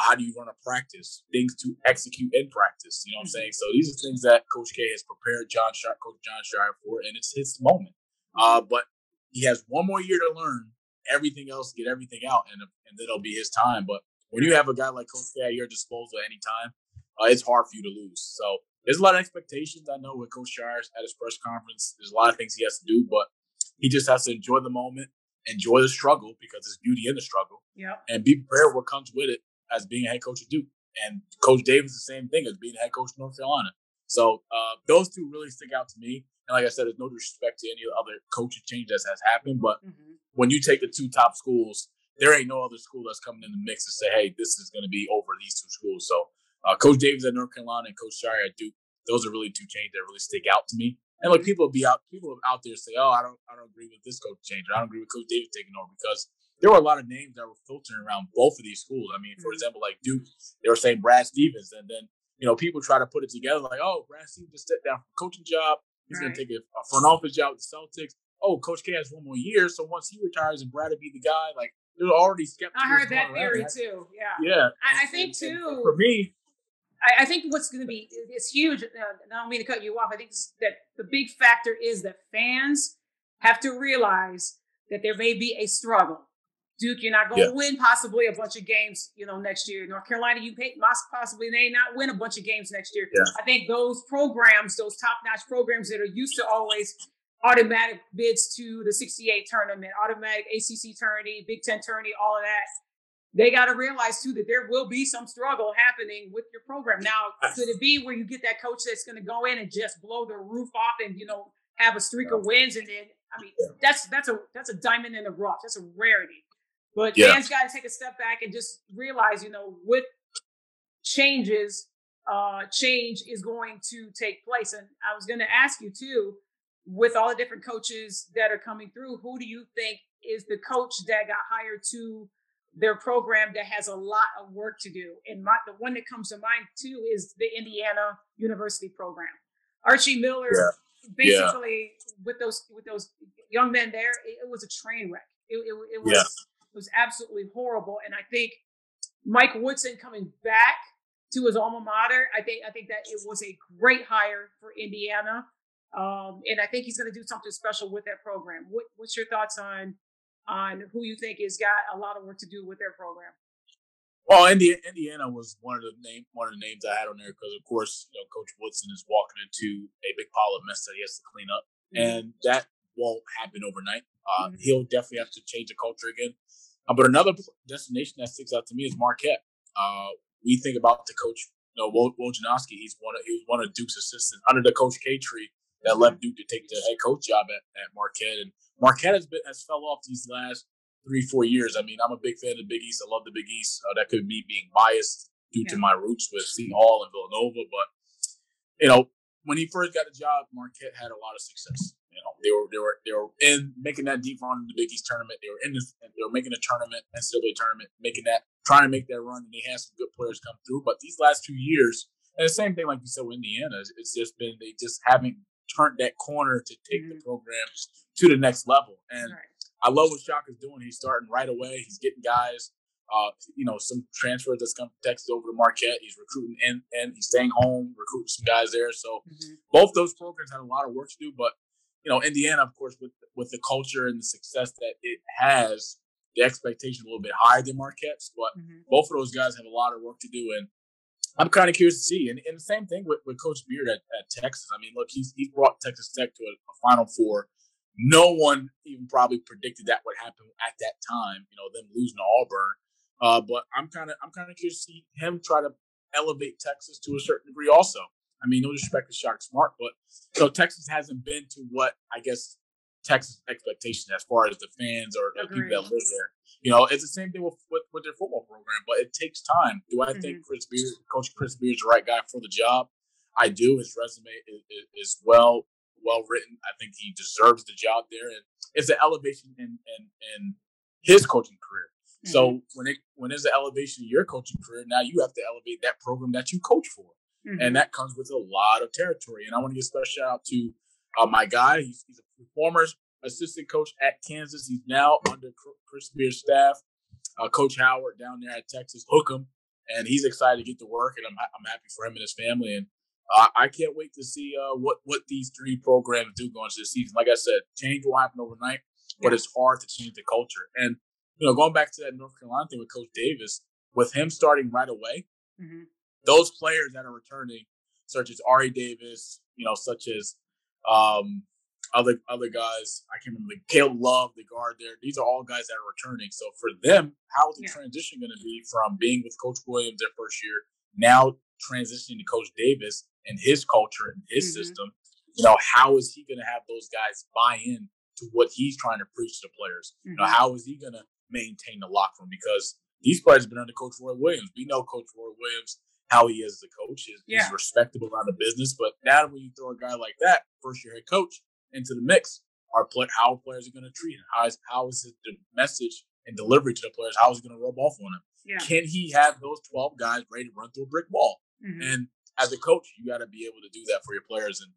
how do you run a practice, things to execute in practice. You know what I'm saying? So these are things that Coach K has prepared Coach John Shire for, and it's his moment. But he has one more year to learn everything else, get everything out, and then it'll be his time. But when you have a guy like Coach K at your disposal at any time, it's hard for you to lose. So there's a lot of expectations. I know with Coach Shire at his press conference, there's a lot of things he has to do, but he just has to enjoy the moment, enjoy the struggle because there's beauty in the struggle, and be prepared what comes with it as being a head coach of Duke. And Coach Davis is the same thing as being a head coach of North Carolina. So those two really stick out to me. And like I said, there's no disrespect to any other coaching change that has happened, but when you take the two top schools, there ain't no other school that's coming in the mix to say, hey, this is going to be over these two schools. So Coach Davis at North Carolina and Coach Shire at Duke, those are really two changes that really stick out to me. And like people out there say, oh, I don't agree with this coach change, or I don't agree with Coach Davis taking over, because there were a lot of names that were filtering around both of these schools. I mean, for example, like Duke, they were saying Brad Stevens, and then people try to put it together like, oh, Brad Stevens just stepped down from a coaching job. He's going to take a front office job with the Celtics. Oh, Coach K has one more year, so once he retires and Brad will be the guy. Like, there's already skeptics. I heard that theory too. Yeah. I think too. For me, I think what's going to be it's huge. I don't mean to cut you off. I think that the big factor is that fans have to realize that there may be a struggle. Duke, you're not going to win possibly a bunch of games, next year. North Carolina, you possibly may not win a bunch of games next year. Yeah. I think those programs, those top-notch programs that are used to always automatic bids to the 68 tournament, automatic ACC tourney, Big Ten tourney, all of that, they got to realize too that there will be some struggle happening with your program. Now, could it be where you get that coach that's going to go in and just blow the roof off and have a streak of wins, and then that's a diamond in the rough. That's a rarity. But fans got to take a step back and just realize, with changes, change is going to take place. And I was going to ask you too, with all the different coaches that are coming through, who do you think is the coach that got hired to their program that has a lot of work to do? And the one that comes to mind too is the Indiana University program. Archie Miller, basically with those young men there, it was a train wreck. It was absolutely horrible. And I think Mike Woodson coming back to his alma mater, I think that it was a great hire for Indiana. And I think he's going to do something special with that program. What's your thoughts on who you think has got a lot of work to do with their program? Well, Indiana was one of the names I had on there because, of course, Coach Woodson is walking into a big pile of mess that he has to clean up, and that won't happen overnight. He'll definitely have to change the culture again. But another destination that sticks out to me is Marquette. We think about the coach, Wojnarowski. He was one of Duke's assistants under the Coach K tree that left Duke to take the head coach job at Marquette. And Marquette has fell off these last 3-4 years. I mean, I'm a big fan of the Big East. I love the Big East. That could be being biased due to my roots with Seton Hall and Villanova. But, when he first got the job, Marquette had a lot of success. They were in making that deep run in the Big East tournament. They were making a tournament, NCAA tournament, trying to make that run, and they had some good players come through. But these last 2 years, and the same thing like you said with Indiana, it's just been they just haven't turned that corner to take the program to the next level. And I love what Shaka's doing. He's starting right away. He's getting guys, some transfers that's come from Texas over to Marquette. He's recruiting and he's staying home, recruiting some guys there. So both those programs had a lot of work to do. But, Indiana, of course, with the culture and the success that it has, the expectation a little bit higher than Marquette's. But both of those guys have a lot of work to do. And I'm kind of curious to see. And the same thing with Coach Beard at Texas. I mean, look, he's brought Texas Tech to a Final Four. No one even probably predicted that would happen at that time, them losing to Auburn. But I'm kind of curious to see him try to elevate Texas to a certain degree also. I mean, no disrespect to Shaka Smart, but Texas hasn't been to what I guess Texas expectation as far as the fans or the people that live there. It's the same thing with their football program, but it takes time. Do I think Coach Chris Beard is the right guy for the job? I do. His resume is well written. I think he deserves the job there, and it's an elevation in his coaching career. So when there's an elevation in your coaching career, now you have to elevate that program that you coach for, and that comes with a lot of territory. And I want to give a special shout out to my guy. He's a former assistant coach at Kansas. He's now under Chris Beard's staff. Coach Howard down there at Texas, hook him, and he's excited to get to work. And I'm happy for him and his family. And I can't wait to see what these three programs do going into the season. Like I said, change will happen overnight, but it's hard to change the culture. And going back to that North Carolina thing with Coach Davis, with him starting right away, those players that are returning, such as Ari Davis, such as other guys, I can't remember, Caleb Love, the guard there. These are all guys that are returning. So for them, how is the transition going to be from being with Coach Williams their first year, now transitioning to Coach Davis and his culture and his system? How is he going to have those guys buy in to what he's trying to preach to the players? How is he going to maintain the locker room? Because these players have been under Coach Roy Williams. We know Coach Roy Williams, how he is as a coach. He's respectable around the business. But now when you throw a guy like that, first-year head coach, into the mix, how players are going to treat him? How is the message and delivery to the players? How is it going to rub off on him? Can he have those 12 guys ready to run through a brick wall? And as a coach, you got to be able to do that for your players. And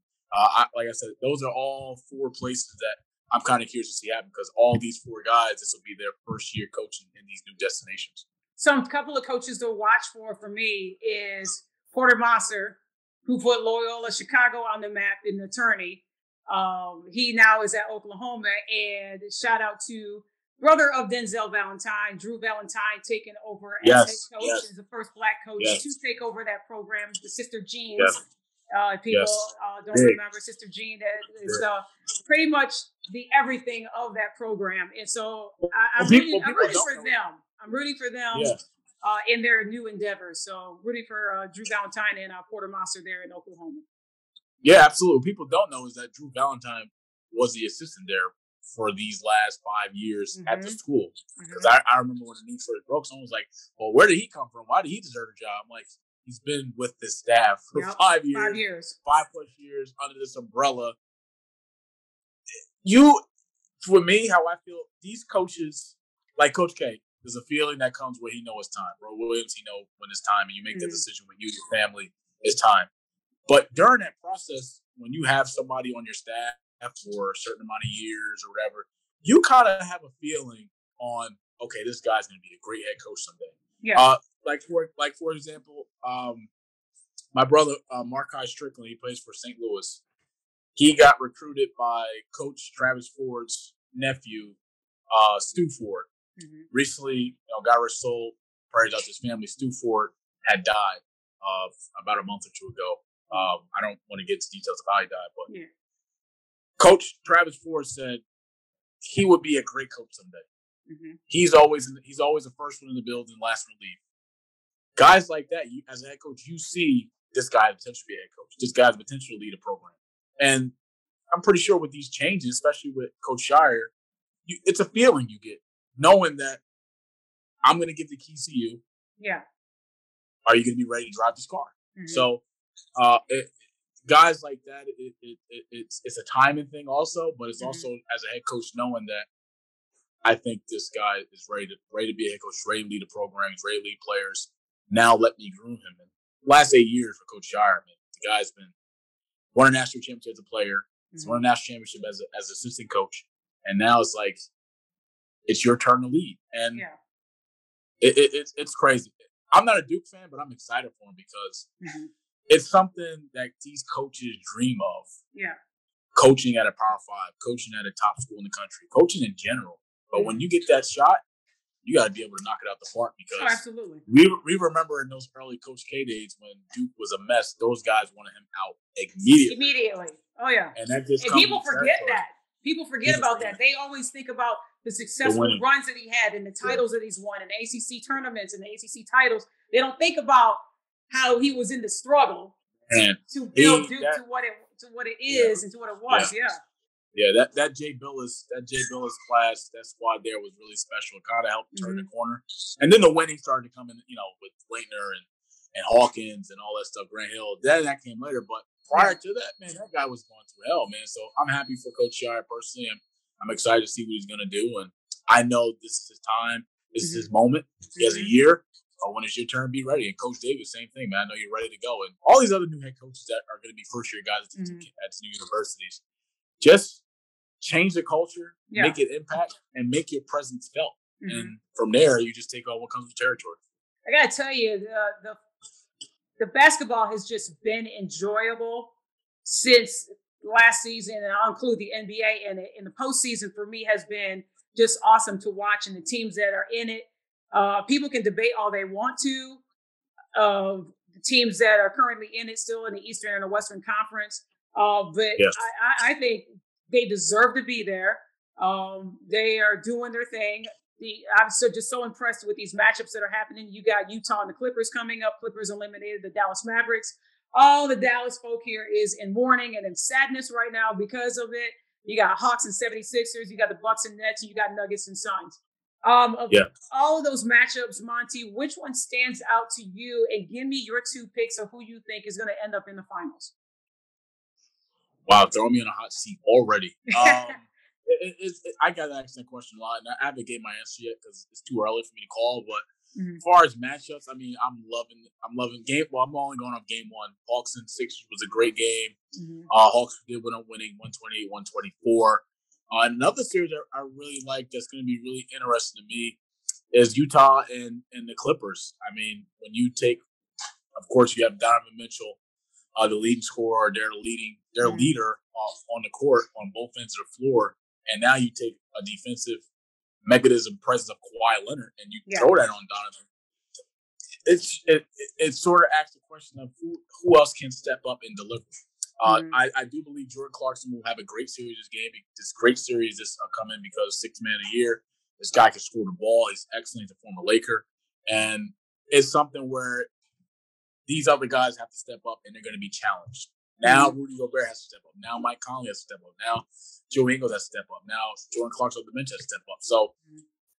like I said, those are all four places that I'm kind of curious to see happen, because all these four guys, this will be their first year coaching in these new destinations. Some couple of coaches to watch for me is Porter Moser, who put Loyola Chicago on the map in the tourney. He now is at Oklahoma, and shout out to brother of Denzel Valentine, Drew Valentine, taking over as head Yes. coach. Yes. Is the first Black coach Yes. to take over that program. The Sister Jeans. Yes. If people Yes. don't Big. remember, Sister Jean is pretty much the everything of that program. And so I'm rooting for them. I'm rooting for them in their new endeavors. So rooting for Drew Valentine and Porter Moser there in Oklahoma. Yeah, absolutely. What people don't know is that Drew Valentine was the assistant there for these last 5 years at the school. Because I remember when the knee first broke, someone was like, well, where did he come from? Why did he deserve a job? I'm like, he's been with this staff for 5 years. 5+ years under this umbrella. For me, how I feel, these coaches, like Coach K, there's a feeling that comes where he knows it's time. Bro Williams, he knows when it's time, and you make that decision when you and your family, it's time. But during that process, when you have somebody on your staff for a certain amount of years or whatever, you kind of have a feeling on, okay, this guy's going to be a great head coach someday. Yeah. For example, my brother Markai Strickland, he plays for St. Louis. He got recruited by Coach Travis Ford's nephew, Stu Ford. Recently, got sold. Prayers out to his family. Stu Ford had died about a month or two ago. I don't want to get into details of how he died, but Coach Travis Ford said he would be a great coach someday. He's always the first one in the building, last one to leave. Guys like that, as a head coach, you see this guy has potential to be a head coach. This guy has potential to lead a program. And I'm pretty sure with these changes, especially with Coach Shire, it's a feeling you get, knowing that I'm going to give the keys to you. Yeah. Are you going to be ready to drive this car? So guys like that, it's a timing thing also, but it's also as a head coach knowing that I think this guy is ready to be a head coach, ready to lead a program, he's ready to lead players. Now let me groom him. And last 8 years for Coach Shire, man, the guy's been won a national championship as a player. He's won a national championship as an assistant coach. And now it's like, it's your turn to lead. And it's crazy. I'm not a Duke fan, but I'm excited for him because it's something that these coaches dream of. Yeah. Coaching at a Power 5, coaching at a top school in the country, coaching in general. But when you get that shot, you got to be able to knock it out the park because absolutely. We remember in those early Coach K days when Duke was a mess, those guys wanted him out immediately. Oh, yeah. And that just people forget that. People forget about that. They always think about the successful runs that he had and the titles that he's won and ACC tournaments and the ACC titles. They don't think about how he was in the struggle to build Duke to what it is and to what it was. Yeah, that Jay Billis class, that squad there was really special. It kind of helped turn the corner. And then the winning started to come in, with Leitner and Hawkins and all that stuff, Grant Hill. That came later. But prior to that, man, that guy was going through hell, man. So I'm happy for Coach Shire personally. I'm excited to see what he's going to do. And I know this is his time. This is his moment. He has a year. When it's your turn, be ready. And Coach Davis, same thing, man. I know you're ready to go. And all these other new head coaches that are going to be first-year guys at new universities, just change the culture, make it impact, and make your presence felt. And from there, you just take on what comes with territory. I got to tell you, the basketball has just been enjoyable since last season, and I'll include the NBA in it. And the postseason for me has been just awesome to watch, and the teams that are in it. People can debate all they want to. The teams that are currently in it still in the Eastern and the Western Conference. But I think they deserve to be there. They are doing their thing. I'm just so impressed with these matchups that are happening. You got Utah and the Clippers coming up. Clippers eliminated the Dallas Mavericks. All the Dallas folk here is in mourning and in sadness right now because of it. You got Hawks and 76ers. You got the Bucks and Nets. And you got Nuggets and Suns. All of those matchups, Monty, which one stands out to you? And give me your 2 picks of who you think is going to end up in the finals. Wow, throwing me on a hot seat already. I got asked that question a lot, and I haven't gave my answer yet because it's too early for me to call. But as far as matchups, I mean, I'm loving game. Well, I'm only going off game 1. Hawks and Sixers was a great game. Hawks did win up winning 128-124. Another series I really like that's going to be really interesting to me is Utah and the Clippers. I mean, when you take, of course, you have Donovan Mitchell, the leading scorer, their leader on the court on both ends of the floor, and now you take a defensive mechanism presence of Kawhi Leonard, and you throw that on Donovan. It sort of asks the question of who else can step up and deliver. I do believe Jordan Clarkson will have a great series this game. This great series is coming because 6 man a year. This guy can score the ball. He's excellent. He's a former Laker, and it's something where these other guys have to step up, and they're going to be challenged. Now Rudy Gobert has to step up. Now Mike Conley has to step up. Now Joe Ingles has to step up. Now Jordan Clarkson on the bench has to step up. So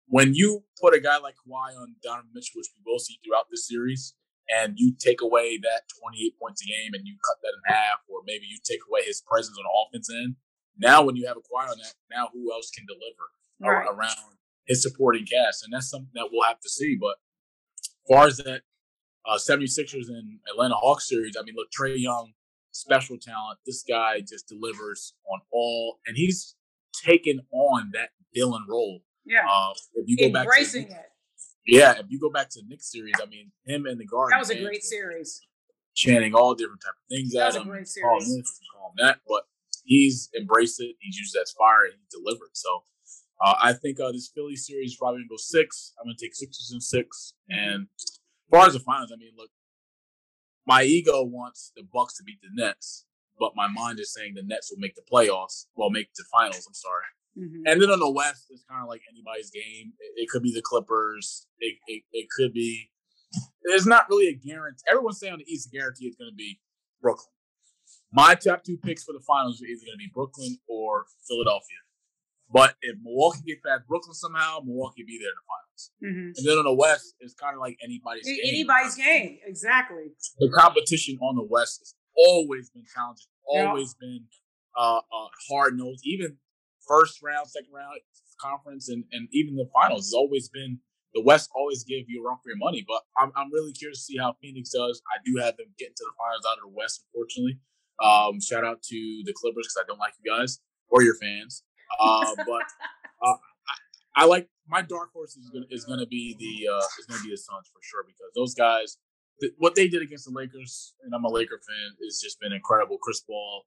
when you put a guy like Kawhi on Donovan Mitchell, which we will see throughout this series, and you take away that 28 points a game and you cut that in half, or maybe you take away his presence on the offense end, now when you have a Kawhi on that, now who else can deliver around his supporting cast? And that's something that we'll have to see. But as far as that 76ers and Atlanta Hawks series, I mean, look, Trae Young, special talent. This guy just delivers on all, and he's taken on that villain role. Yeah. If you go embracing back to, it. Yeah, if you go back to the Knicks series, I mean, him and the Garden. That was a great series. Chanting all different type of things at him. That was a great series. Call this, call that, but he's embraced it. He's used that fire and he delivered. So I think this Philly series is probably going to go 6. I'm going to take Sixers in 6. And as far as the finals, I mean, look, my ego wants the Bucks to beat the Nets, but my mind is saying the Nets will make the playoffs. Well, make the finals. I'm sorry. And then on the West, it's kind of like anybody's game. It could be the Clippers. It could be. There's not really a guarantee. Everyone's saying on the East, the guarantee is going to be Brooklyn. My top 2 picks for the finals are either going to be Brooklyn or Philadelphia. But if Milwaukee gets past Brooklyn somehow, Milwaukee will be there in the finals. And then on the West, it's kind of like anybody's game. Anybody's game, exactly. The competition on the West has always been challenging, always been hard-nosed. Even first round, second round conference, and even the finals has always been the West. Always give you a run for your money, but I'm really curious to see how Phoenix does. I do have them getting to the finals out of the West, unfortunately. Shout out to the Clippers because I don't like you guys or your fans, but I like my dark horse is gonna be the Suns for sure because those guys, what they did against the Lakers, and I'm a Laker fan, has just been incredible. Chris Paul.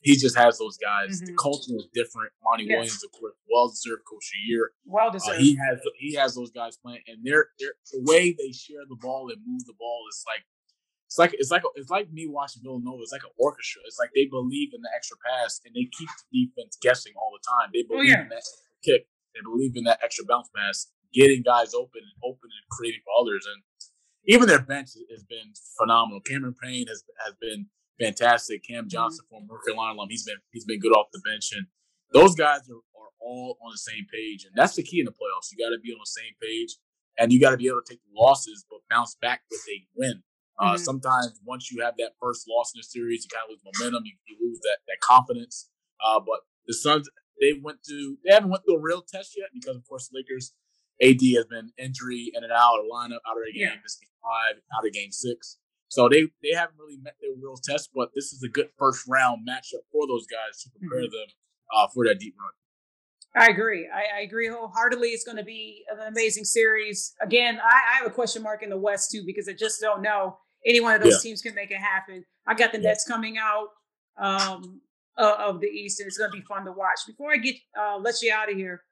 He just has those guys. The culture is different. Monty Williams, of course, well-deserved coach of the year. Well-deserved. He has those guys playing, and they're the way they share the ball and move the ball. It's like me watching Villanova. It's like an orchestra. It's like they believe in the extra pass, and they keep the defense guessing all the time. They believe in that kick. They believe in that extra bounce pass, getting guys open and creating for others. And even their bench has been phenomenal. Cameron Payne has been fantastic. Cam Johnson, former North Carolina alum, he's been good off the bench, and those guys are all on the same page, and that's the key in the playoffs. You got to be on the same page, and you got to be able to take the losses, but bounce back with a win. Sometimes once you have that first loss in the series, you kind of lose momentum. You lose that confidence. But the Suns, they haven't went through a real test yet because, of course, the Lakers, AD has been injury in and out of the lineup, out of the game. This game 5, out of game 6. So they haven't really met their real test, but this is a good first round matchup for those guys to prepare them for that deep run. I agree. I agree wholeheartedly. It's going to be an amazing series. Again, I have a question mark in the West too because I just don't know any one of those teams can make it happen. I got the Nets coming out of the East, and it's going to be fun to watch. Before I let you out of here,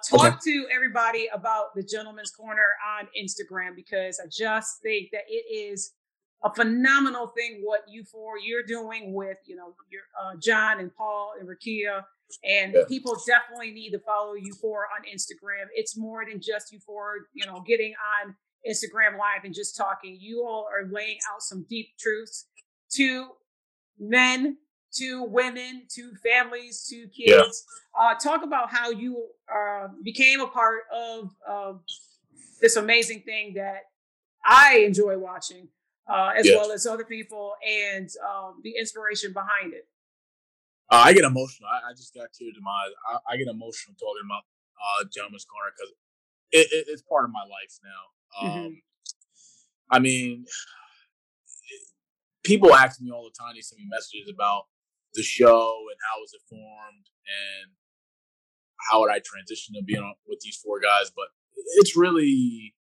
talk to everybody about the Gentleman's Corner on Instagram because I just think that it is a phenomenal thing what you're doing with your John and Paul and Rakia, and people definitely need to follow you for on Instagram. It's more than just you for getting on Instagram Live and just talking. You all are laying out some deep truths to men, to women, to families, to kids. Talk about how you became a part of this amazing thing that I enjoy watching. As well as other people, and the inspiration behind it. I get emotional. I just got tears in my eyes. I get emotional talking about Gentleman's Corner because it's part of my life now. I mean, people ask me all the time. They send me messages about the show and how was it formed and how would I transition to being on with these 4 guys. But it's really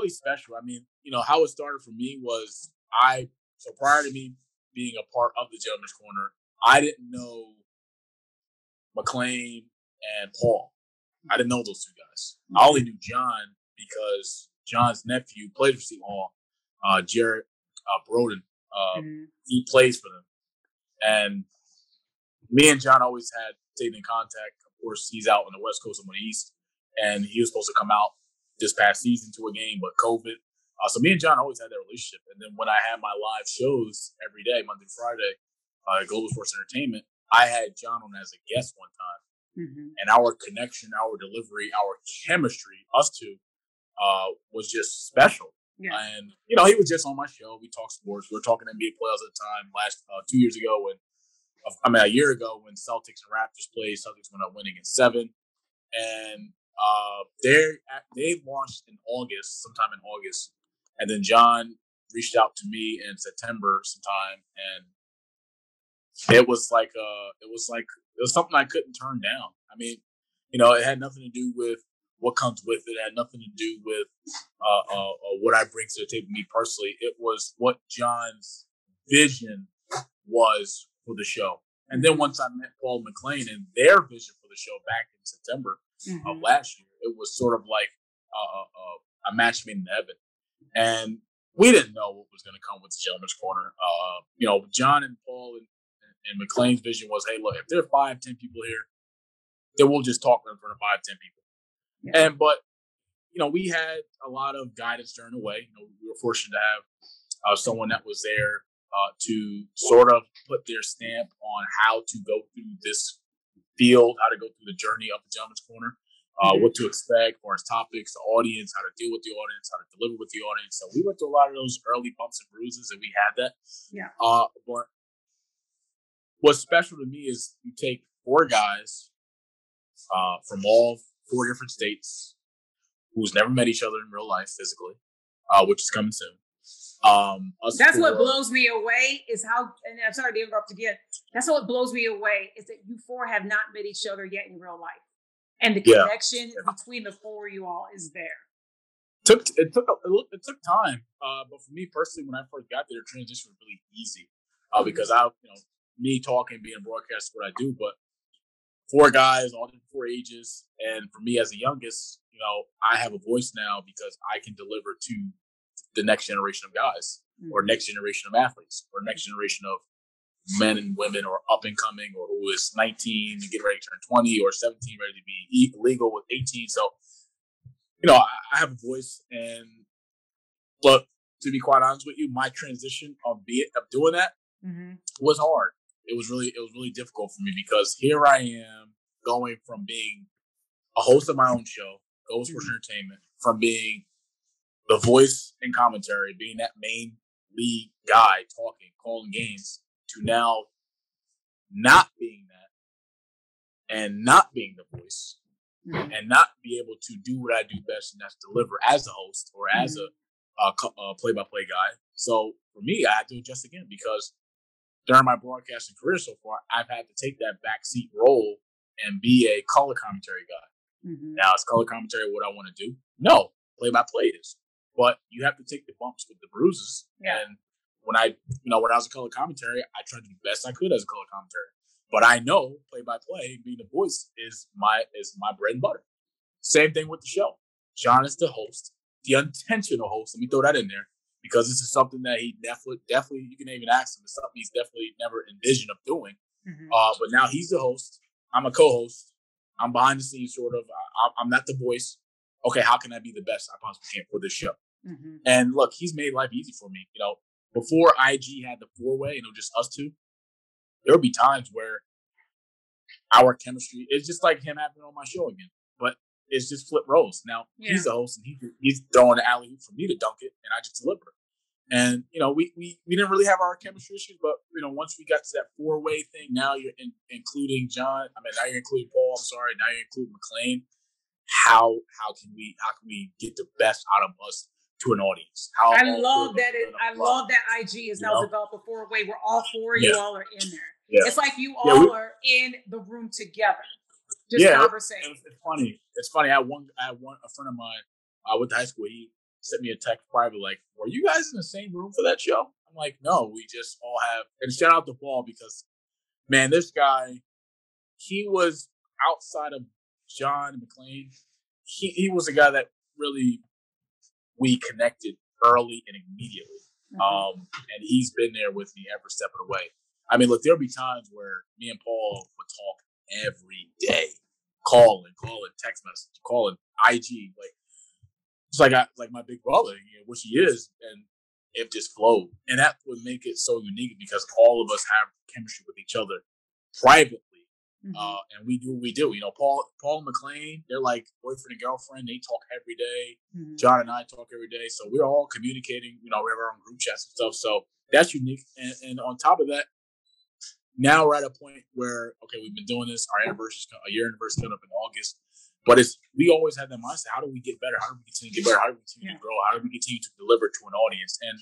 special. I mean, how it started for me was so prior to me being a part of the Gentleman's Corner, I didn't know McClain and Paul. I didn't know those two guys. I only knew John because John's nephew plays for Seton Hall, Jared Broden. He plays for them. And me and John always had stayed in contact. Of course, he's out on the West Coast, I'm on the East. And he was supposed to come out this past season to a game, but COVID. So me and John always had that relationship. And then when I had my live shows every day, Monday to Friday, Global Sports Entertainment, I had John on as a guest one time. And our connection, our delivery, our chemistry, us two, was just special. Yeah. And, you know, he was just on my show. We talked sports. We were talking NBA playoffs at the time a year ago when Celtics and Raptors played. Celtics went up winning in 7. And they launched in August, sometime in August. And then John reached out to me in September sometime. And it was something I couldn't turn down. I mean, you know, it had nothing to do with what comes with it. It had nothing to do with what I bring to the table, me personally. It was what John's vision was for the show. And then once I met Paul McLean and their vision for the show back in September of last year, it was sort of like a match made in heaven. And we didn't know what was going to come with the Gentleman's Corner. You know, John and Paul and McLean's vision was, hey, look, if there are 5-10 people here, then we'll just talk in front of 5-10 people. Yeah. But you know, we had a lot of guidance during the way. You know, we were fortunate to have someone that was there to sort of put their stamp on how to go through this field, how to go through the journey of the Gentleman's Corner, what to expect for its topics, the audience, how to deal with the audience, how to deliver with the audience. So we went through a lot of those early bumps and bruises, and we had that. Yeah. But what's special to me is you take 4 guys from all 4 different states who's never met each other in real life physically, which is coming soon. That's what blows me away is how, and I'm sorry to interrupt again. That's what blows me away is that you 4 have not met each other yet in real life. And the connection between the 4 of you all is there. It took time. But for me personally, when I first got there, the transition was really easy. Because me talking, being a broadcaster, what I do, but 4 guys, all different 4 ages. And for me as the youngest, you know, I have a voice now because I can deliver to the next generation of guys or next generation of athletes or next generation of men and women or up and coming or who is 19 and getting ready to turn 20 or 17 ready to be legal with 18. So, you know, I have a voice. And look, to be quite honest with you, my transition of doing that was hard. It was really difficult for me because here I am going from being a host of my own show, Global Sports Entertainment, from being the voice and commentary, being that main lead guy talking, calling games, to now not being that and not being the voice and not be able to do what I do best, and that's deliver as a host or as a play-by-play guy. So for me, I had to adjust again because during my broadcasting career so far, I've had to take that backseat role and be a color commentary guy. Now, is color commentary what I want to do? No, play-by-play is. But you have to take the bumps with the bruises. Yeah. And when I was a color commentary, I tried to do the best I could as a color commentary. But I know play-by-play, being the voice, is my bread and butter. Same thing with the show. John is the host, the intentional host. Let me throw that in there because this is something that he definitely, you can even ask him. It's something he's definitely never envisioned of doing. But now he's the host. I'm a co-host. I'm behind the scenes, sort of. I'm not the voice. Okay, how can I be the best I possibly can for this show? And look, he's made life easy for me. You know, before IG had the 4-way, just us two, there would be times where our chemistry is just like him happening on my show again. But it's just flip roles. Now, he's the host, and he's throwing the alley-oop for me to dunk it, and I just deliver it. And, we didn't really have our chemistry issues, but, once we got to that 4-way thing, now you're including John. Now you're including Paul. I'm sorry. Now you're including McLean. How can we get the best out of us to an audience? I love that IG is now developed a 4-way where all 4 of you all are in there. Yeah. It's like you all are in the room together. Just conversating. It's funny. I had a friend of mine I went to high school. He sent me a text private like, "Were you guys in the same room for that show?" I'm like, "No, we just all have." And shout out to Paul because, man, this guy, outside of John McClain, he was a guy that really we connected early and immediately. And he's been there with me every step of the way. I mean, look, there'll be times where me and Paul would talk every day, calling, text message, calling IG, like it's like my big brother, which he is, and it just flowed, and that would make it so unique because all of us have chemistry with each other privately, and we do what we do. Paul and McClain, they're like boyfriend and girlfriend. They talk every day. John and I talk every day, so we're all communicating. We have our own group chats and stuff, so that's unique. And on top of that, now we're at a point where we've been doing this. Our a year anniversary coming up in August. But we always have that mindset. How do we get better? How do we continue to get better? How do we continue to grow? How do we continue to deliver to an audience? And,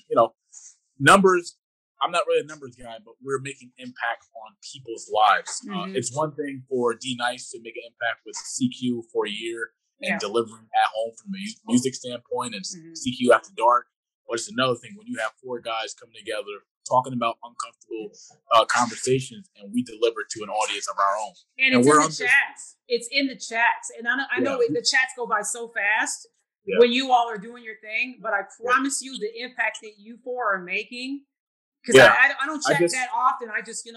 numbers, I'm not really a numbers guy, but we're making impact on people's lives. It's one thing for D Nice to make an impact with CQ for a year and delivering at home from a music standpoint and CQ After Dark. But it's another thing when you have 4 guys coming together, talking about uncomfortable conversations, and we deliver to an audience of our own. And it's in the chats. It's in the chats. And I know the chats go by so fast when you all are doing your thing, but I promise you the impact that you 4 are making, because I don't chat that often. I just,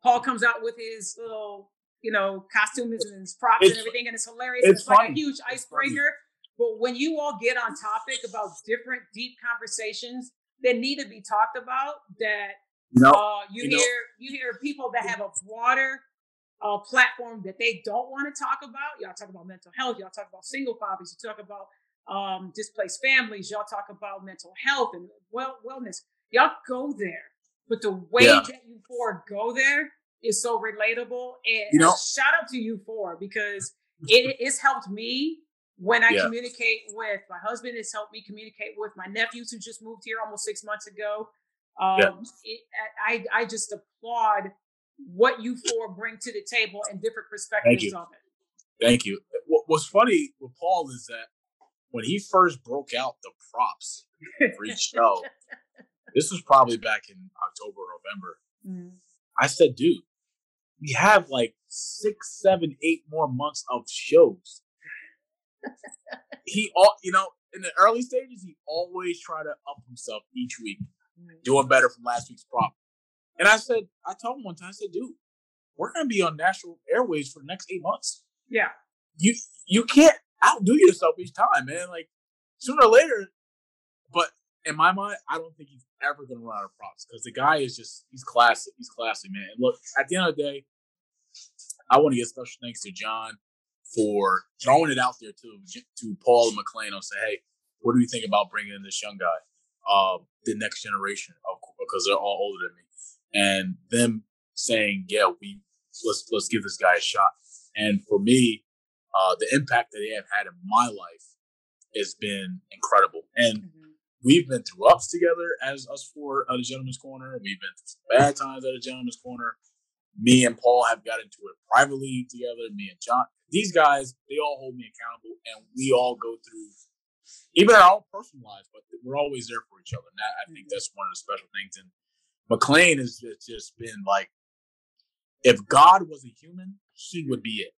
Paul comes out with his little, costumes and his props and everything, and it's hilarious. It's like a huge icebreaker. But when you all get on topic about different deep conversations that need to be talked about, that you hear people that have a broader platform that they don't want to talk about. Y'all talk about mental health. Y'all talk about single fathers. You talk about displaced families. Y'all talk about mental health and wellness. Y'all go there, but the way that you 4 go there is so relatable. And shout out to you 4 because it's helped me. When I communicate with my husband, it's helped me communicate with my nephews who just moved here almost 6 months ago. I just applaud what you 4 bring to the table and different perspectives of it. Thank you. What's funny with Paul is that when he first broke out the props for each show, this was probably back in October or November. I said, dude, we have like 6, 7, 8 more months of shows. In the early stages, he always tried to up himself each week, doing better from last week's prop. And I told him one time, I said, dude, we're going to be on national airways for the next 8 months. Yeah. You can't outdo yourself each time, man. Like, sooner or later, but in my mind, I don't think he's ever going to run out of props because the guy is he's classic. He's classic, man. And look, at the end of the day, I want to give special thanks to John for throwing it out there to Paul and McClain and say, hey, what do you think about bringing in this young guy, the next generation, because they're all older than me, and them saying, let's give this guy a shot. And for me, the impact that they have had in my life has been incredible. And we've been through ups together as us 4 at the Gentleman's Corner. We've been through some bad times at the Gentleman's Corner. Me and Paul have got into it privately together. Me and John. These guys, they all hold me accountable, and we all go through, even our own personal lives, but we're always there for each other. And that, I think that's one of the special things. And McClain has just been like, if God was a human, he would be it.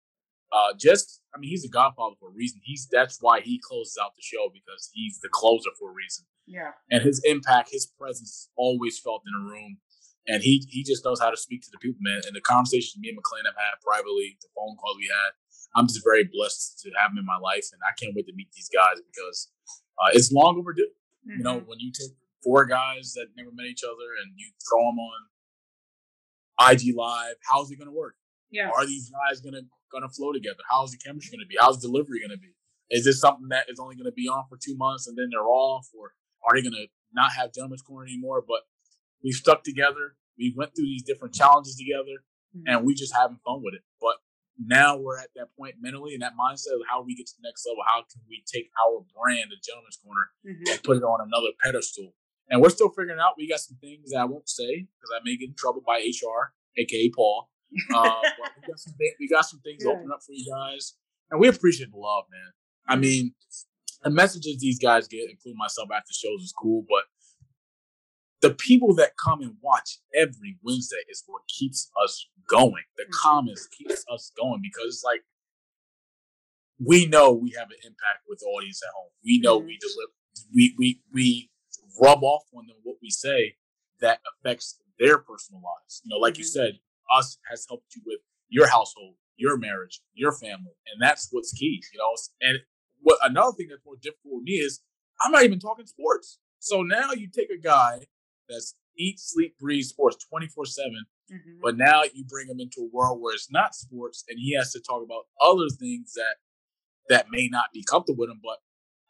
He's a godfather for a reason. That's why he closes out the show, because he's the closer for a reason. Yeah. And his impact, his presence always felt in a room. And he just knows how to speak to the people, man. And the conversations me and McClain have had privately, the phone calls we had, I'm just very blessed to have him in my life. And I can't wait to meet these guys because it's long overdue. When you take 4 guys that never met each other and you throw them on IG Live, how's it going to work? Yeah. Are these guys going to flow together? How's the chemistry going to be? How's the delivery going to be? Is this something that is only going to be on for 2 months and then they're off? Or are they going to not have Gentleman's Corner anymore? But we've stuck together. We went through these different challenges together, and we just having fun with it. But now we're at that point mentally and that mindset of how we get to the next level. How can we take our brand, the Gentleman's Corner, and put it on another pedestal? And we're still figuring out. We got some things that I won't say because I may get in trouble by HR, aka Paul. But we got some things to open up for you guys, and we appreciate the love, man. I mean, the messages these guys get, including myself after shows, is cool, but the people that come and watch every Wednesday is what keeps us going. The comments keeps us going because it's like, we know we have an impact with the audience at home. We know we deliver, we rub off on them what we say that affects their personal lives. You know, like you said, us has helped you with your household, your marriage, your family, and that's what's key. You know, and what another thing that's more difficult with me is I'm not even talking sports. So now you take a guy that's eat, sleep, breathe sports 24/7, but now you bring him into a world where it's not sports, and he has to talk about other things that may not be comfortable with him. But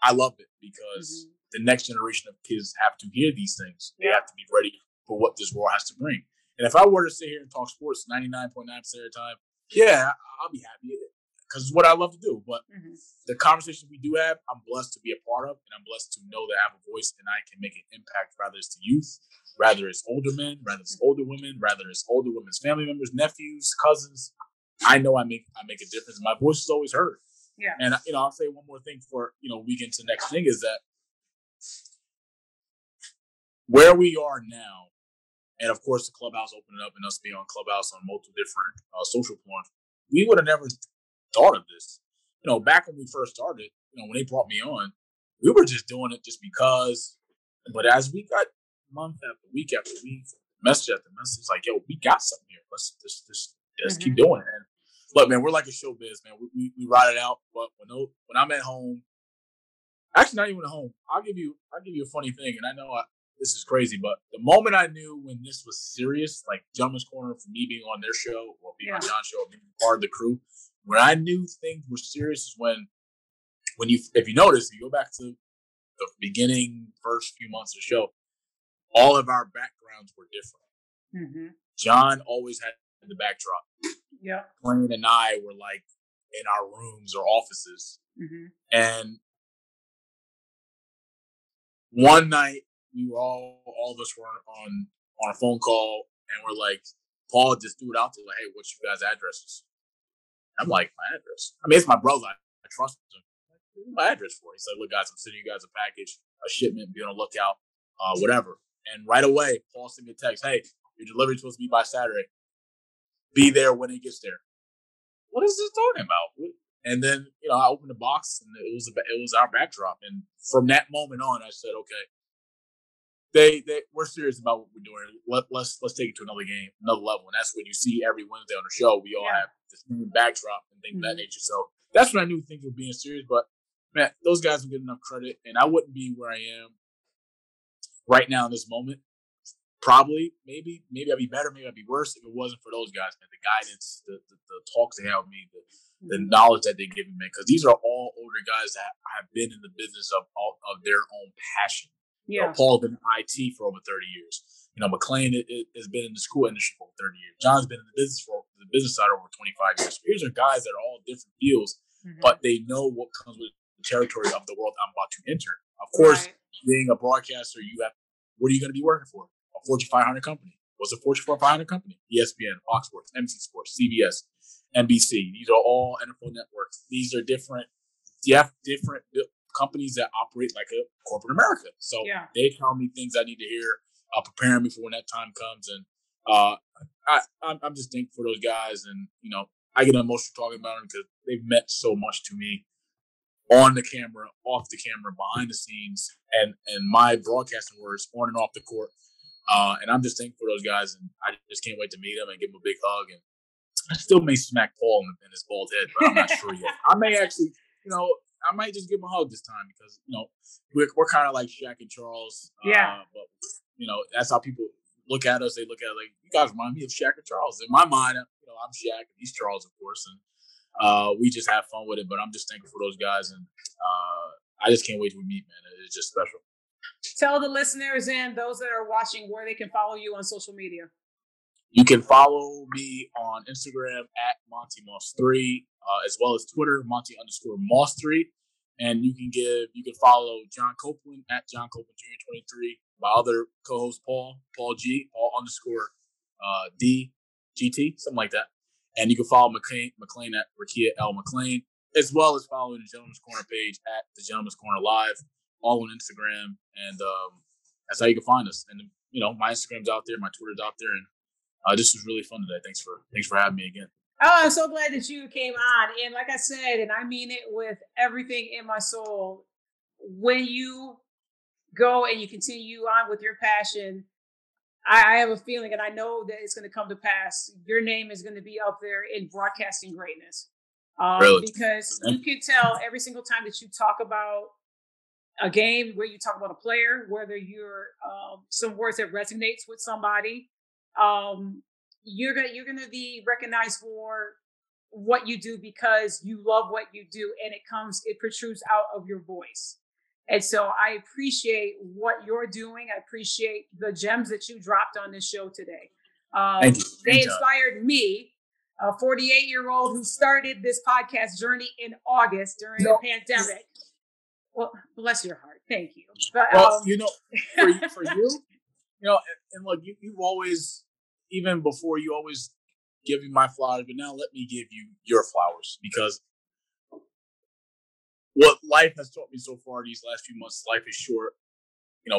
I love it because the next generation of kids have to hear these things. They have to be ready for what this world has to bring. And if I were to sit here and talk sports 99.9% of the time, yeah, I'll be happy because it's what I love to do. But the conversations we do have, I'm blessed to be a part of, and I'm blessed to know that I have a voice and I can make an impact, rather it's to youth, rather it's older men, rather it's older women, rather it's older women's family members, nephews, cousins. I know I make a difference. My voice is always heard. Yeah. And, you know, I'll say one more thing before, you know, we get into the next thing is that where we are now, and of course the Clubhouse opening up and us being on Clubhouse on multiple different social platforms, we would have never thought of this. You know, back when we first started, you know, when they brought me on, we were just doing it just because. But as we got month after week, message after message, like, yo, we got something here. Let's keep doing it. And look, man, we're like a showbiz, man. We ride it out. But when I'm at home, actually not even at home, I'll give you a funny thing. And I know this is crazy, but the moment I knew when this was serious, like Gentleman's Corner, for me being on their show or being on John's show or being part of the crew, when I knew things were serious is when if you notice, you go back to the beginning, first few months of the show, all of our backgrounds were different. John always had the backdrop. Yeah. Blaine and I were like in our rooms or offices. And one night, we were all of us were on a phone call, and we're like, Paul just threw it out there, like, hey, what's you guys' addresses? I'm like, my address? I mean, it's my brother. I trust him. What's my address for? He said, look, guys, I'm sending you guys a package, a shipment, be on the lookout, whatever. And right away, Paul sent me a text, hey, your delivery's supposed to be by Saturday. Be there when it gets there. What is this talking about? And then, you know, I opened the box, and it was our backdrop. And from that moment on, I said, okay, we're serious about what we're doing. Let's take it to another level. And that's when you see every Wednesday on the show, we all have this new backdrop and things of that nature. So that's when I knew things were being serious. But man, those guys don't get enough credit, and I wouldn't be where I am right now in this moment. Probably, maybe I'd be better, maybe I'd be worse if it wasn't for those guys, man. The guidance, the talks they have with me, the knowledge that they give me, man. Because these are all older guys that have been in the business of their own passion. Yeah. You know, Paul's been in IT for over 30 years. You know, McLean has been in the school industry for 30 years. John's been in the business side over 25 years. So these are guys that are all different fields, but they know what comes with the territory of the world I'm about to enter. Of course, being a broadcaster, what are you going to be working for? A Fortune 500 company. What's a Fortune 500 company? ESPN, Fox Sports, NBC Sports, CBS, NBC. These are all NFL networks. These are different companies that operate like a corporate America. So they tell me things I need to hear, preparing me for when that time comes. And I'm just thankful for those guys. And, you know, I get emotional talking about them because they've meant so much to me on the camera, off the camera, behind the scenes, and my broadcasting words on and off the court. And I'm just thankful for those guys. And I just can't wait to meet them and give them a big hug. And I still may smack Paul in his bald head, but I'm not sure yet. I may actually, you know, I might just give him a hug this time because, you know, we're kind of like Shaq and Charles. But, you know, that's how people look at us. They look at it like, you guys remind me of Shaq and Charles. In my mind, you know, I'm Shaq and he's Charles, of course. And we just have fun with it. But I'm just thankful for those guys. And I just can't wait to meet, man. It's just special. Tell the listeners and those that are watching where they can follow you on social media. You can follow me on Instagram at MontyMoss3, as well as Twitter, Monty_Moss3. And you can follow John Copeland at John Copeland Jr. 23. My other co-host, Paul G, Paul_DGT, something like that. And you can follow McLean at Rakia L. McLean, as well as following the Gentleman's Corner page at the Gentleman's Corner Live, all on Instagram. And that's how you can find us. And my Instagram's out there, my Twitter's out there, and this was really fun today. Thanks for having me again. Oh, I'm so glad that you came on. And like I said, and I mean it with everything in my soul, when you go and you continue on with your passion, I have a feeling, and I know that it's going to come to pass. Your name is going to be up there in broadcasting greatness. Really? Because you can tell every single time that you talk about a game, where you talk about a player, whether you're some words that resonates with somebody, you're gonna be recognized for what you do because you love what you do, and it protrudes out of your voice. And so I appreciate what you're doing. I appreciate the gems that you dropped on this show today. Thank you. They inspired me, a 48-year-old who started this podcast journey in August during the pandemic. Well, bless your heart. Thank you. But, well, for you, and look, you've always, even before, you always give me my flowers, but now let me give you your flowers, because what life has taught me so far these last few months, life is short.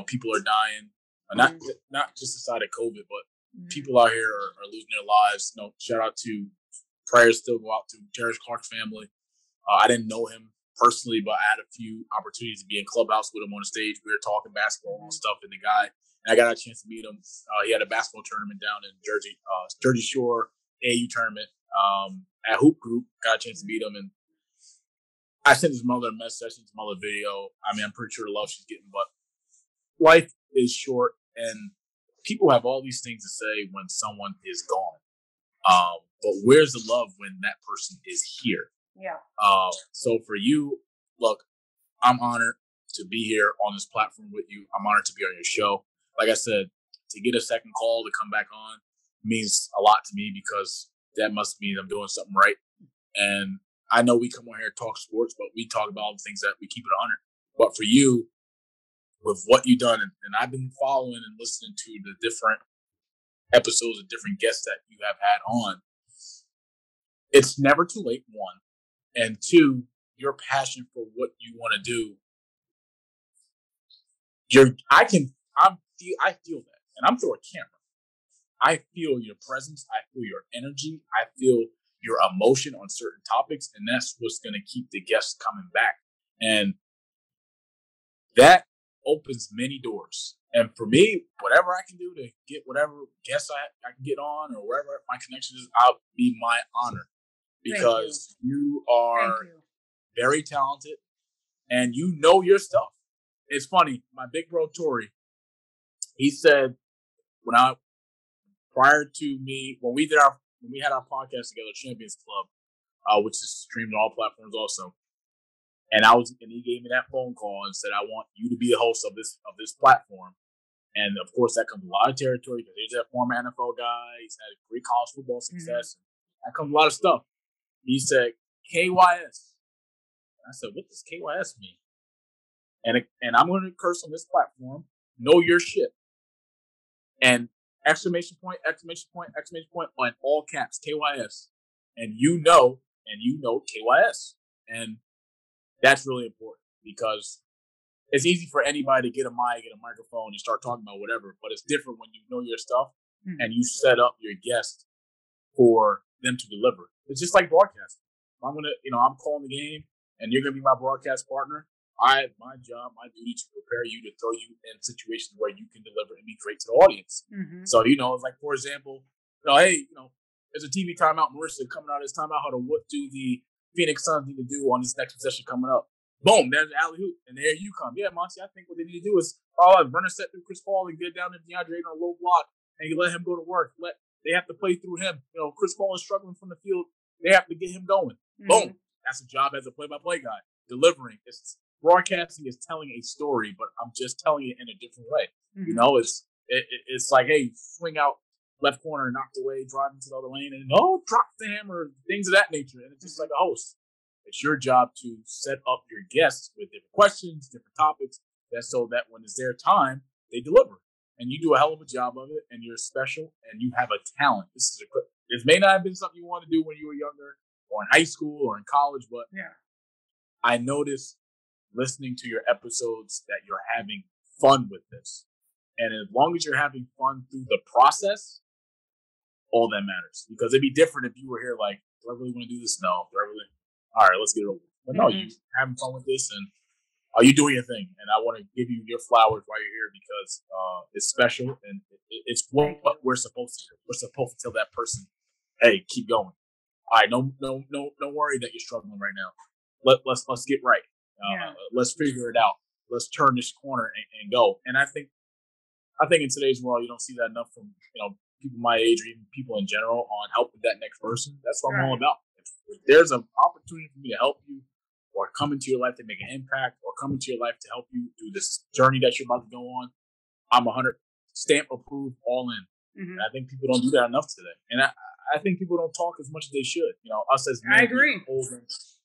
People are dying, not just the side of COVID, but people out here are losing their lives. Shout out to, prayers still go out to Terrence Clark's family. I didn't know him personally, but I had a few opportunities to be in Clubhouse with him on the stage. We were talking basketball and stuff, and I got a chance to meet him. He had a basketball tournament down in Jersey Shore AAU tournament at Hoop Group. Got a chance to meet him, and I sent his mother a message. I sent his mother a video. I mean, I'm pretty sure the love she's getting, but life is short, and people have all these things to say when someone is gone. But where's the love when that person is here? Yeah. So for you, look, I'm honored to be here on this platform with you. I'm honored to be on your show. Like I said, to get a second call to come back on means a lot to me, because that must mean I'm doing something right. And I know we come on here and talk sports, but we talk about all the things that we keep it 100. But for you, with what you've done, and I've been following and listening to the different episodes of different guests that you have had on, it's never too late, one. And two, your passion for what you want to do. I feel that, and I'm through a camera. I feel your presence. I feel your energy. I feel your emotion on certain topics, and that's what's going to keep the guests coming back. And that opens many doors. And for me, whatever I can do to get whatever guests I can get on, or wherever my connection is, I'll be my honor, because you are very talented and you know your stuff. It's funny. My big bro, Tori, he said when we had our podcast together, Champions Club, which is streamed on all platforms also. And he gave me that phone call and said, I want you to be the host of this platform. And of course, that comes with a lot of territory, because he's a former NFL guy. He's had great college football success. That comes with a lot of stuff. He said, KYS. And I said, what does KYS mean? And I'm going to curse on this platform. Know your shit. And exclamation point, on all caps, KYS. And you know KYS. And that's really important, because it's easy for anybody to get a microphone and start talking about whatever, but it's different when you know your stuff and you set up your guest for them to deliver. It's just like broadcasting. I'm calling the game and you're going to be my broadcast partner. My job, my duty to prepare you, to throw you in situations where you can deliver and be great to the audience. So, it's like, for example, hey, there's a TV timeout. Marissa coming out of this timeout. What do the Phoenix Suns need to do on this next possession coming up? Boom, there's the alley-oop, and there you come. Yeah, Monty, I think what they need to do is run a set through Chris Paul and get down to DeAndre on a low block, and you let him go to work. They have to play through him. Chris Paul is struggling from the field. They have to get him going. Boom. That's a job as a play-by-play guy. Delivering. Broadcasting is telling a story, but I'm just telling it in a different way. It's like, hey, swing out left corner, knocked away, driving to the other lane, and drop the hammer, things of that nature. And it's just like a host. It's your job to set up your guests with different questions, different topics, so that when it's their time, they deliver. And you do a hell of a job of it, and you're special, and you have a talent. This may not have been something you wanted to do when you were younger, or in high school, or in college, but I noticed listening to your episodes that you're having fun with this. And as long as you're having fun through the process, all that matters. Because it'd be different if you were here like, do I really want to do this? No. Do I really? All right, let's get it over. But no, you having fun with this, and you doing your thing. And I want to give you your flowers while you're here because it's special, and it's what we're supposed to do. We're supposed to tell that person, hey, keep going. All right, no worry that you're struggling right now. Let's get right. Let's figure it out. Let's turn this corner and go. And I think in today's world, you don't see that enough from people my age or even people in general on helping that next person. That's what I'm all about. If there's an opportunity for me to help you, or come into your life to make an impact, or come into your life to help you through this journey that you're about to go on, I'm 100 stamp approved, all in. And I think people don't do that enough today. And I think people don't talk as much as they should. Us as men, I agree.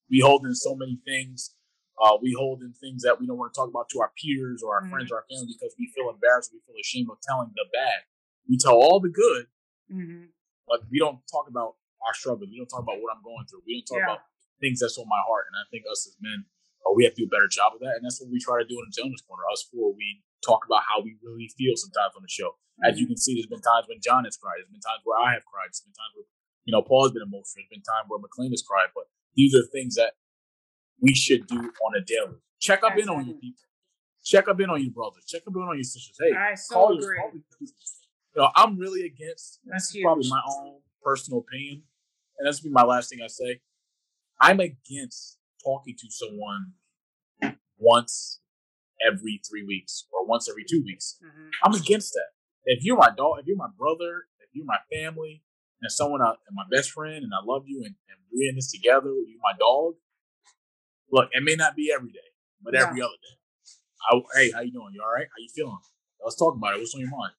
We hold in so many things. We hold in things that we don't want to talk about to our peers or our friends or our family because we feel embarrassed. We feel ashamed of telling the bad. We tell all the good, but we don't talk about our struggles. We don't talk about what I'm going through. We don't talk about things that's on my heart. And I think us as men, we have to do a better job of that. And that's what we try to do in the Gentleman's Corner. Us four, we talk about how we really feel sometimes on the show. As you can see, there's been times when John has cried. There's been times where I have cried. There's been times where, Paul has been emotional. There's been times where McLean has cried. But these are things that we should do on a daily. Check up in on your people. Check up in on your brothers. Check up in on your sisters. Hey, I so agree. I'm really against. That's probably my own personal opinion, and that's be my last thing I say. I'm against talking to someone once every 3 weeks or once every 2 weeks. I'm against that. If you're my dog, if you're my brother, if you're my family, and someone and my best friend, and I love you, and we're in this together, you're my dog. Look, it may not be every day, but every other day. Hey, how you doing? You all right? How you feeling? Let's talk about it. What's on your mind?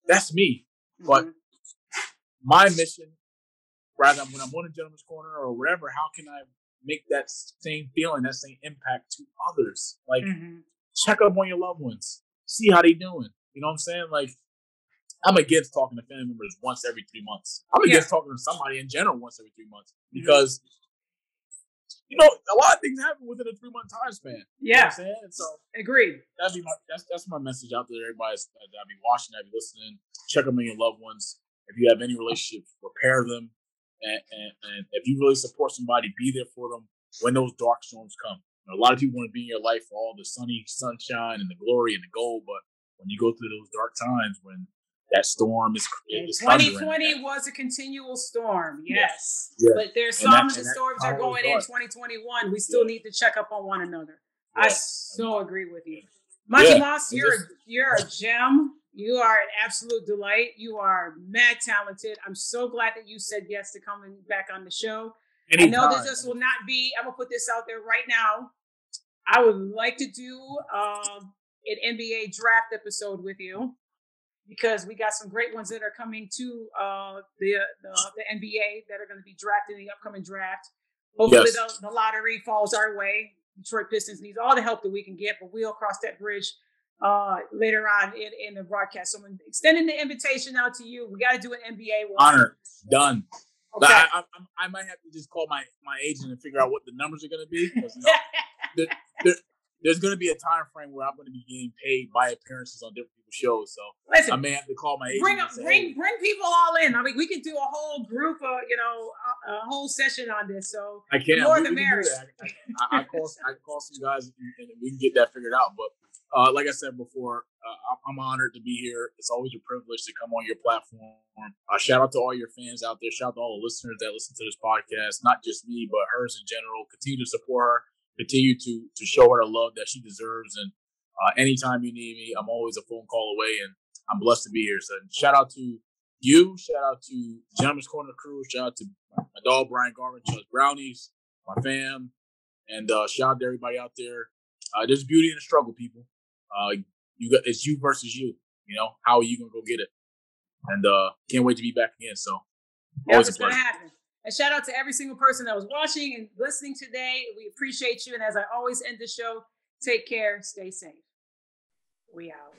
That's me. But my mission, rather when I'm on a Gentleman's Corner or whatever, how can I make that same feeling, that same impact to others? Like, check up on your loved ones. See how they doing. You know what I'm saying? Like, I'm against talking to family members once every 3 months. I'm against talking to somebody in general once every 3 months because, a lot of things happen within a 3 month time span. You know what I'm saying? And so, agreed. That's my message out there to everybody that be watching, that be listening. Check up on your loved ones. If you have any relationships, repair them. And if you really support somebody, be there for them when those dark storms come. A lot of people want to be in your life for all the sunshine and the glory and the gold, but when you go through those dark times, when that storm is 2020 was a continual storm, yes. But there's some of the storms are going in 2021. We still need to check up on one another. I so agree with you. Mikey Moss, you're a gem. You are an absolute delight. You are mad talented. I'm so glad that you said yes to coming back on the show. Anytime. I know this will not be, I'm going to put this out there right now. I would like to do an NBA draft episode with you because we got some great ones that are coming to the NBA that are going to be drafted in the upcoming draft. Hopefully the lottery falls our way. Detroit Pistons needs all the help that we can get, but we'll cross that bridge later on in the broadcast. So I'm extending the invitation out to you. We got to do an NBA one. Honor. Done. Okay. I might have to just call my agent and figure out what the numbers are going to be. There's going to be a time frame where I'm going to be getting paid by appearances on different people's shows. So listen, I may have to call my agent. Bring people all in. I mean, we could do a whole group of, a whole session on this. So I can't. More the merrier. I call some guys and we can get that figured out. But like I said before, I'm honored to be here. It's always a privilege to come on your platform. Shout out to all your fans out there. Shout out to all the listeners that listen to this podcast. Not just me, but hers in general. Continue to support her. Continue to show her the love that she deserves. And anytime you need me, I'm always a phone call away. And I'm blessed to be here. So shout out to you. Shout out to Gentleman's Corner crew. Shout out to my dog, Brian Garvin, Chuck's Brownies, my fam. And shout out to everybody out there. There's beauty in the struggle, people. It's you versus you. How are you going to go get it? And can't wait to be back again. So always it's going to happen. And shout out to every single person that was watching and listening today. We appreciate you. And as I always end the show, take care, stay safe. We out.